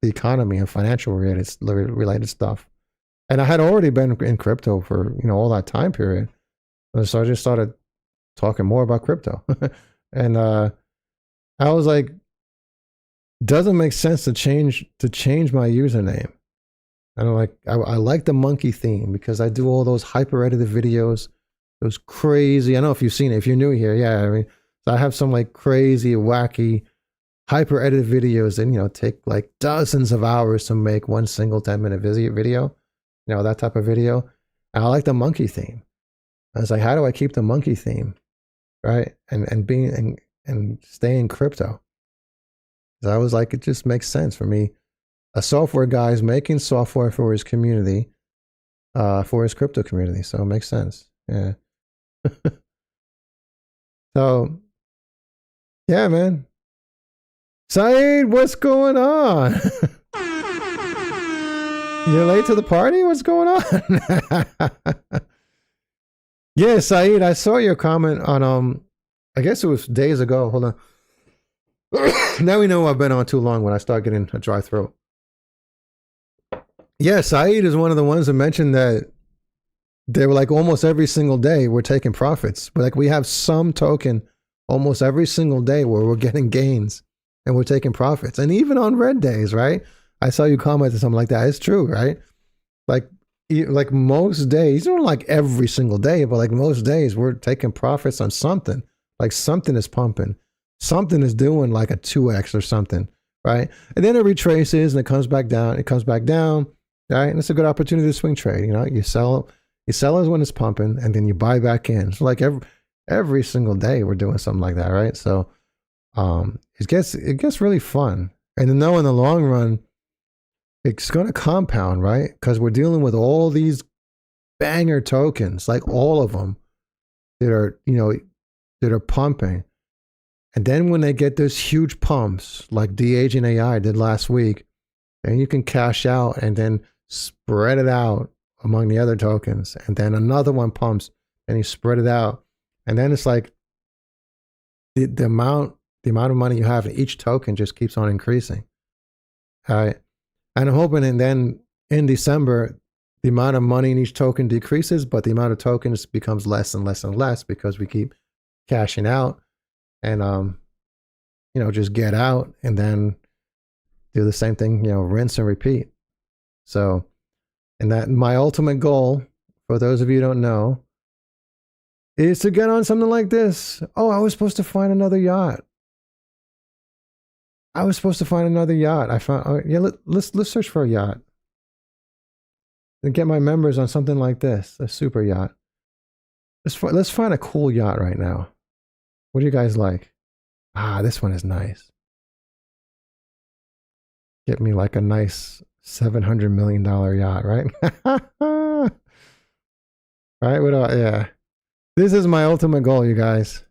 the economy and financial related stuff. And I had already been in crypto for, all that time period. So I just started talking more about crypto. And I was like, doesn't make sense to change my username. And I like the monkey theme because I do all those hyper edited videos, those crazy, I don't know if you've seen it, if you're new here. Yeah. I mean, so I have some like crazy, wacky, hyper edited videos that, take like dozens of hours to make one single 10-minute video, that type of video. And I like the monkey theme. I was like, how do I keep the monkey theme? Right. And stay in crypto. So I was like, it just makes sense for me. A software guy is making software for his community, for his crypto community. So it makes sense. Yeah. So, yeah, man. Saeed, what's going on? You're late to the party? What's going on? Yeah, Saeed, I saw your comment on, I guess it was days ago. Hold on. Now we know I've been on too long when I start getting a dry throat. Yeah, Saeed is one of the ones that mentioned that they were like almost every single day we're taking profits. But like we have some token almost every single day where we're getting gains and we're taking profits. And even on red days, right? I saw you comment or something like that. It's true, right? Like most days, not like every single day, but like most days we're taking profits on something. Like something is pumping. Something is doing like a 2x or something, right? And then it retraces and it comes back down. It comes back down, right? And it's a good opportunity to swing trade. You sell it when it's pumping, and then you buy back in. So like every single day we're doing something like that, right? So it gets really fun. And then in the long run, it's going to compound, right? Because we're dealing with all these banger tokens, like all of them that are pumping. And then when they get those huge pumps, like de-aging AI did last week, then you can cash out and then spread it out among the other tokens. And then another one pumps and you spread it out. And then it's like the amount of money you have in each token just keeps on increasing. All right. And I'm hoping, and then in December, the amount of money in each token decreases, but the amount of tokens becomes less and less and less because we keep cashing out. And, just get out and then do the same thing, rinse and repeat. So, and that my ultimate goal, for those of you who don't know, is to get on something like this. Oh, I was supposed to find another yacht. I found, let's search for a yacht and get my members on something like this, a super yacht. Let's find a cool yacht right now. What do you guys like? This one is nice. Get me like a nice $700 million yacht, right? Right? Yeah. This is my ultimate goal, you guys.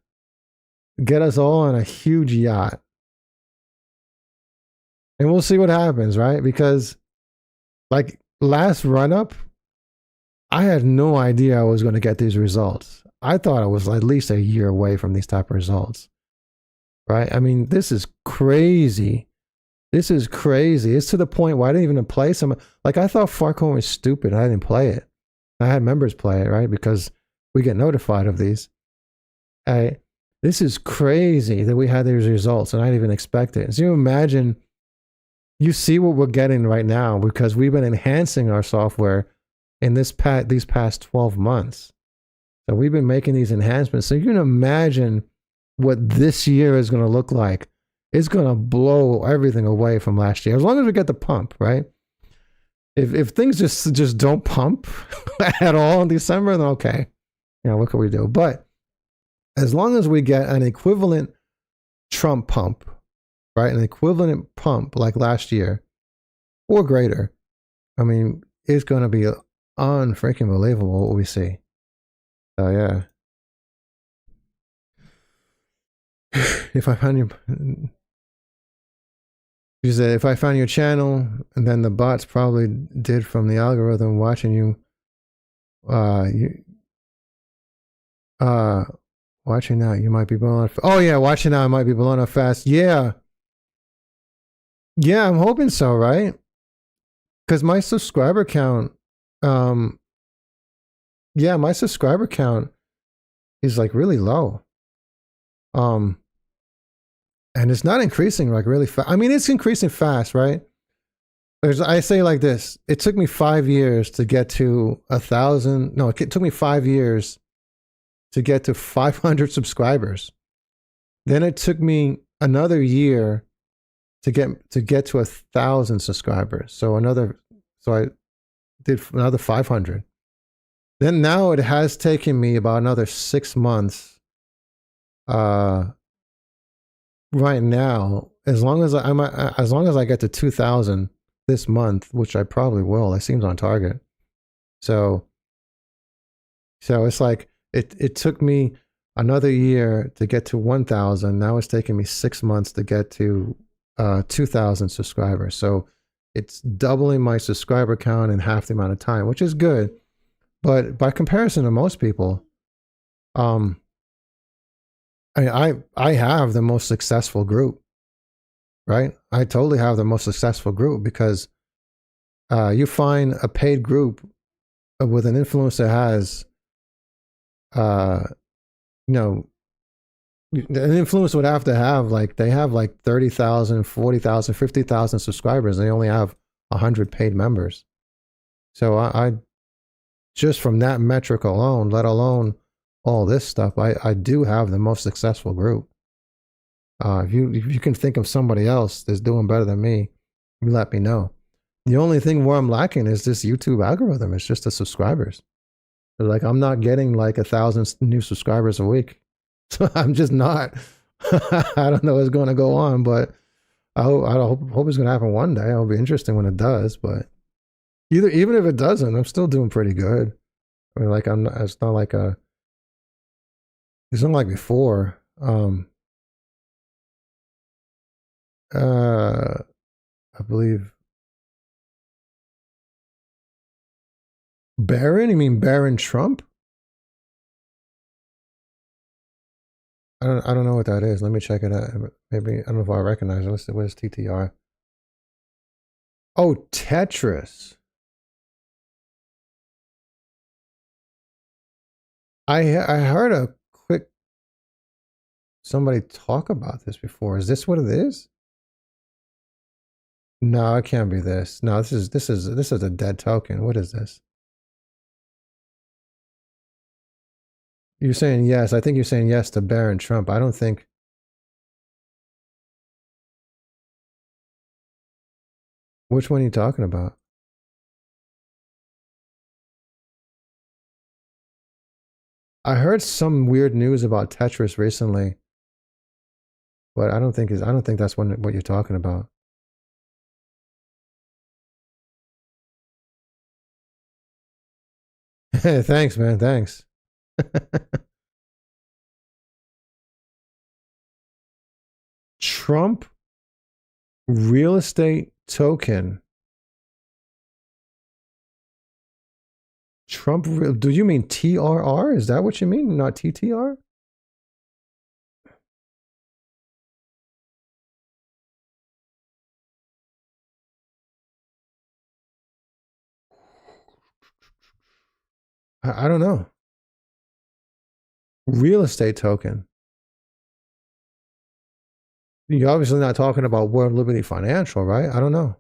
Get us all on a huge yacht. And we'll see what happens, right? Because like last run up, I had no idea I was going to get these results. I thought I was at least a year away from these type of results, right? I mean, this is crazy. This is crazy. It's to the point where I didn't even play some. Like I thought Farcoin was stupid. I didn't play it. I had members play it, right? Because we get notified of these. This is crazy that we had these results and I didn't even expect it. So you imagine, you see what we're getting right now because we've been enhancing our software in these past 12 months. So we've been making these enhancements. So you can imagine what this year is going to look like. It's going to blow everything away from last year. As long as we get the pump, right? If things just don't pump at all in December, then okay. What can we do? But as long as we get an equivalent Trump pump, right? An equivalent pump like last year or greater, I mean, it's going to be unfreaking believable what we see. Oh yeah. If I found you said if I found your channel, and then the bots probably did from the algorithm watching you. Watching now, you might be blowing up. Oh yeah, watching now, I might be blowing up fast. Yeah, I'm hoping so, right? Because my subscriber count Um, yeah, my subscriber count is like really low. And it's not increasing like really fast. I mean, it's increasing fast, right? I say like this: it took me 5 years to get to 1,000. No, it took me 5 years to get to 500 subscribers. Then it took me another year to get to 1,000 subscribers. So I did another 500. Then now it has taken me about another 6 months. Right now, as long as I get to 2,000 this month, which I probably will, it seems on target. So it's like it took me another year to get to 1,000. Now it's taking me 6 months to get to 2,000 subscribers. So it's doubling my subscriber count in half the amount of time, which is good. But by comparison to most people, I have the most successful group, right? I totally have the most successful group because you find a paid group with an influencer has, you know, an influencer would have to have they have like 30,000, 40,000, 50,000 subscribers. And they only have 100 paid members. So I just from that metric alone, let alone all this stuff, I do have the most successful group. If you can think of somebody else that's doing better than me, you let me know. The only thing where I'm lacking is this YouTube algorithm. It's just the subscribers. Like I'm not getting like 1,000 new subscribers a week. So I'm just not. I don't know what's going to go on, but I hope it's going to happen one day. It'll be interesting when it does. But even if it doesn't, I'm still doing pretty good. I mean, like it's not like before. I believe Barron. You mean Barron Trump? I don't know what that is. Let me check it out. Maybe I don't know if I recognize it. Let's see, what is TTR? Oh, Tetris. I heard somebody talk about this before. Is this what it is? No, it can't be this. No, this is a dead token. What is this? You're saying yes. I think you're saying yes to Barron Trump. I don't think. Which one are you talking about? I heard some weird news about Tetris recently, but I don't think that's what you're talking about. Thanks, man. Thanks. Trump real estate token. Trump, do you mean TRR? Is that what you mean? Not TTR? I don't know. Real estate token. You're obviously not talking about World Liberty Financial, right? I don't know.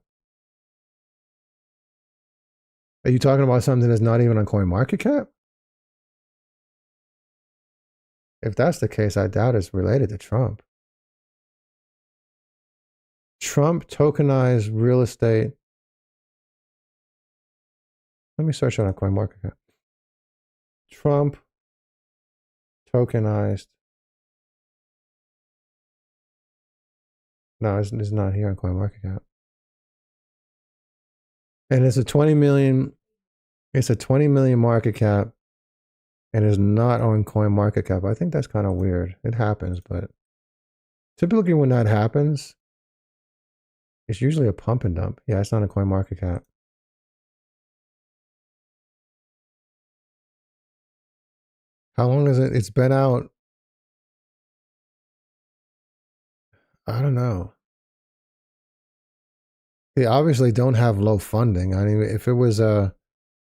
Are you talking about something that's not even on CoinMarketCap? If that's the case, I doubt it's related to Trump. Trump tokenized real estate. Let me search on CoinMarketCap. Trump tokenized. No, it's not here on CoinMarketCap. And it's a 20 million. It's a 20 million market cap, and is not on CoinMarketCap. I think that's kind of weird. It happens, but typically when that happens, it's usually a pump and dump. Yeah, it's not a CoinMarketCap. How long is it? It's been out. I don't know. They obviously don't have low funding. I mean, if it was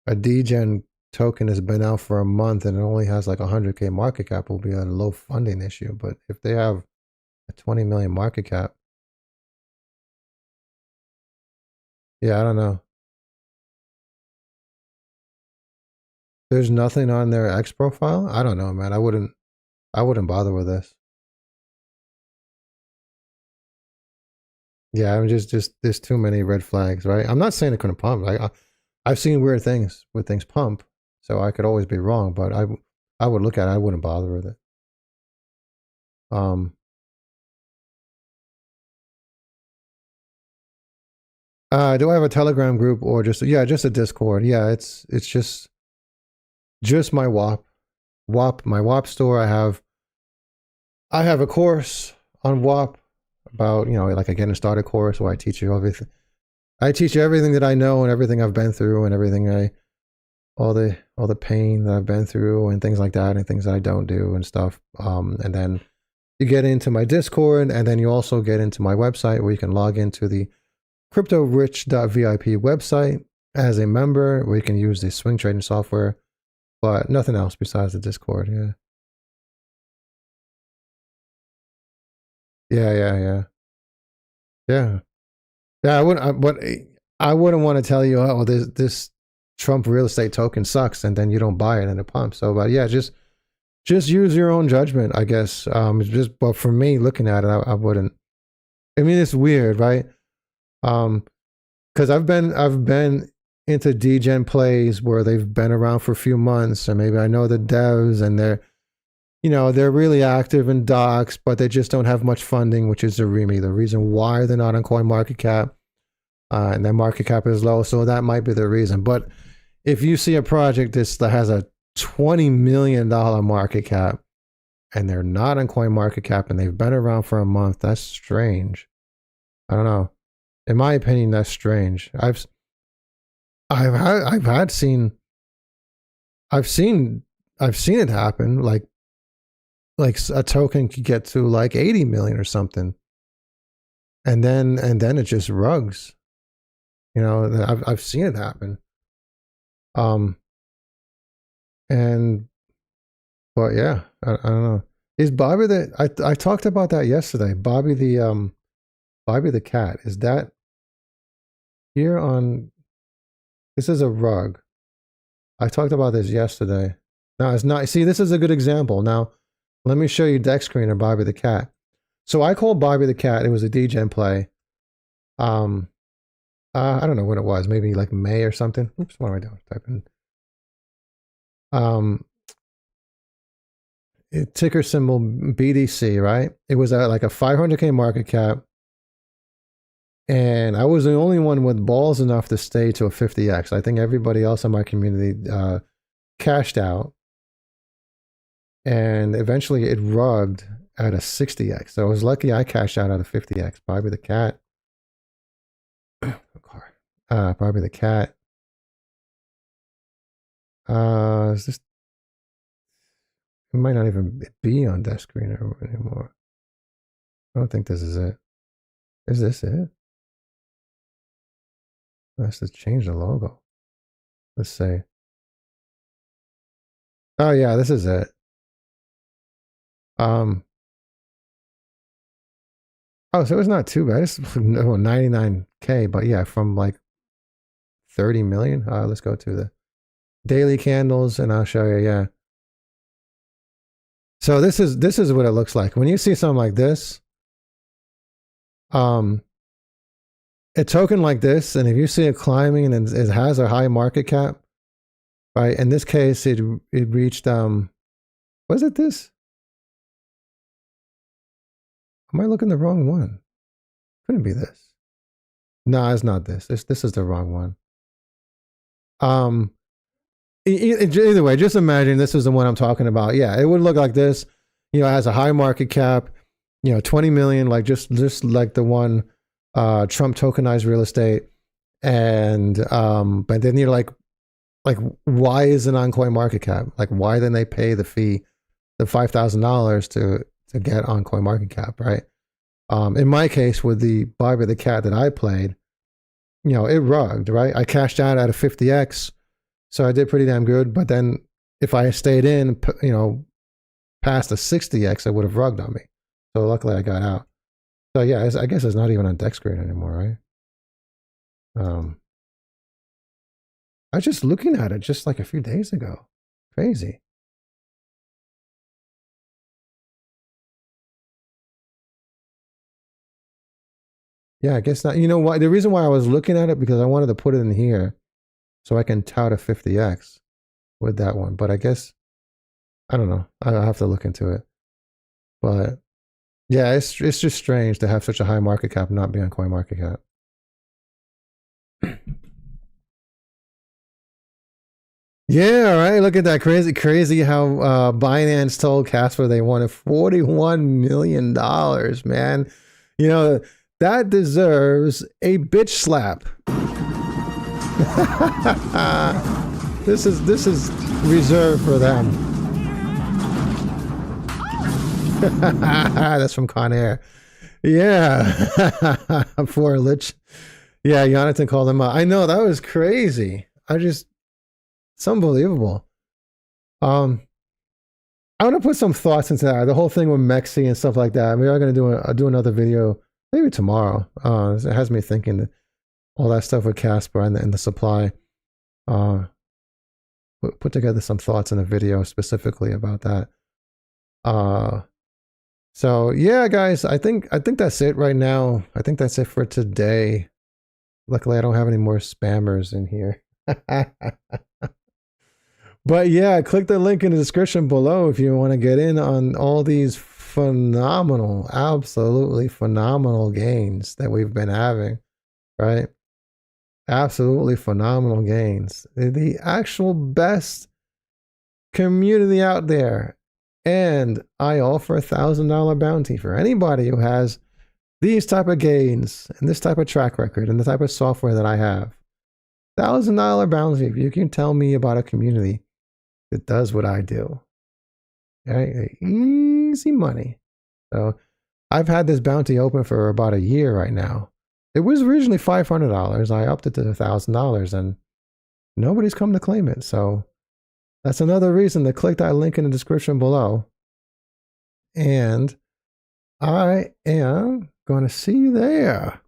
a degen token has been out for a month and it only has like 100K market cap, will be a low funding issue. But if they have a 20 million market cap, yeah, I don't know. There's nothing on their X profile. I don't know, man. I wouldn't bother with this. Yeah, I'm just there's too many red flags, right? I'm not saying it couldn't pump. I've seen weird things with things pump, so I could always be wrong. But I would look at it. I wouldn't bother with it. Do I have a Telegram group or just just a Discord? Yeah, it's just my WAP. My WAP store. I have a course on WAP about, like a getting started course where I teach you everything. I teach you everything that I know and everything I've been through and everything all the pain that I've been through and things like that and things that I don't do and stuff. And then you get into my Discord, and then you also get into my website where you can log into the cryptorich.vip website as a member, where you can use the swing trading software, but nothing else besides the Discord. Yeah. I wouldn't want to tell you, oh, this Trump real estate token sucks, and then you don't buy it and it pumps. So, but yeah, just use your own judgment, I guess. But for me, looking at it, I wouldn't. I mean, it's weird, right? Because I've been into degen plays where they've been around for a few months, and maybe I know the devs, and they're really active in docs, but they just don't have much funding, which is the reason why they're not on CoinMarketCap, and their market cap is low. So that might be the reason. But if you see a project that has a $20 million market cap and they're not on CoinMarketCap and they've been around for a month, that's strange. I don't know. In my opinion, that's strange. I've seen it happen. Like a token could get to like 80 million or something, and then it just rugs. I've seen it happen. But yeah, I don't know. Is Bobby I talked about that yesterday. Bobby the cat, is that here on? This is a rug. I talked about this yesterday. No, it's not. See, this is a good example. Now, let me show you deck screen of Bobby the cat. So I called Bobby the cat. It was a degen play. I don't know when it was. Maybe like May or something. Oops, what am I doing? Typing. Ticker symbol BDC, right? It was at like a 500K market cap. And I was the only one with balls enough to stay to a 50X. I think everybody else in my community cashed out. And eventually it rugged at a 60X. So I was lucky I cashed out at a 50X. Bobby the cat. Bobby the cat. Is this? It might not even be on desk screen anymore. I don't think this is it. Is this it? Let's just change the logo. Let's say. Oh yeah, this is it. Oh, so it's not too bad. It's 99K, but yeah, from like 30 million. Let's go to the daily candles, and I'll show you. Yeah. So this is what it looks like when you see something like this. A token like this, and if you see it climbing and it has a high market cap, right? In this case, it reached was it this? Am I looking the wrong one? Couldn't be this. No, it's not this. This is the wrong one. Either way, just imagine this is the one I'm talking about. Yeah, it would look like this. It has a high market cap, 20 million, like just like the one Trump tokenized real estate. And but then you're like why isn't on CoinMarketCap? Like, why didn't they pay the fee, the $5,000 to get on CoinMarketCap, right? In my case, with the Bobby the cat that I played, it rugged, right? I cashed out at a 50X. So I did pretty damn good. But then if I stayed in, you know, past the 60x, it would have rugged on me. So luckily I got out. So yeah, I guess it's not even on deck screen anymore, right? I was just looking at it just like a few days ago. Crazy. Yeah, I guess not. You know why? The reason why I was looking at it, because I wanted to put it in here so I can tout a 50x with that one. But I guess, I don't know. I'll have to look into it. But yeah, it's just strange to have such a high market cap and not be on CoinMarketCap. Yeah, right. Look at that. Crazy how Binance told Casper they wanted $41 million, man. You know, that deserves a bitch slap. This is reserved for them. That's from Con Air. Yeah. Poor Lich. Yeah, Jonathan called him out. I know, that was crazy. It's unbelievable. I want to put some thoughts into that. The whole thing with Mexi and stuff like that. We are going to do another video maybe tomorrow. It has me thinking that all that stuff with Casper and the supply. Put together some thoughts in a video specifically about that. So yeah, guys, I think that's it right now. I think that's it for today. Luckily, I don't have any more spammers in here. But yeah, click the link in the description below if you want to get in on all these phenomenal, absolutely phenomenal gains that we've been having, right? Absolutely phenomenal gains. The actual best community out there. And I offer a $1,000 bounty for anybody who has these type of gains and this type of track record and the type of software that I have. $1,000 bounty if you can tell me about a community that does what I do. Right? Easy money. So I've had this bounty open for about a year right now. It was originally $500. I upped it to $1,000 and nobody's come to claim it. So that's another reason to click that link in the description below. And I am going to see you there.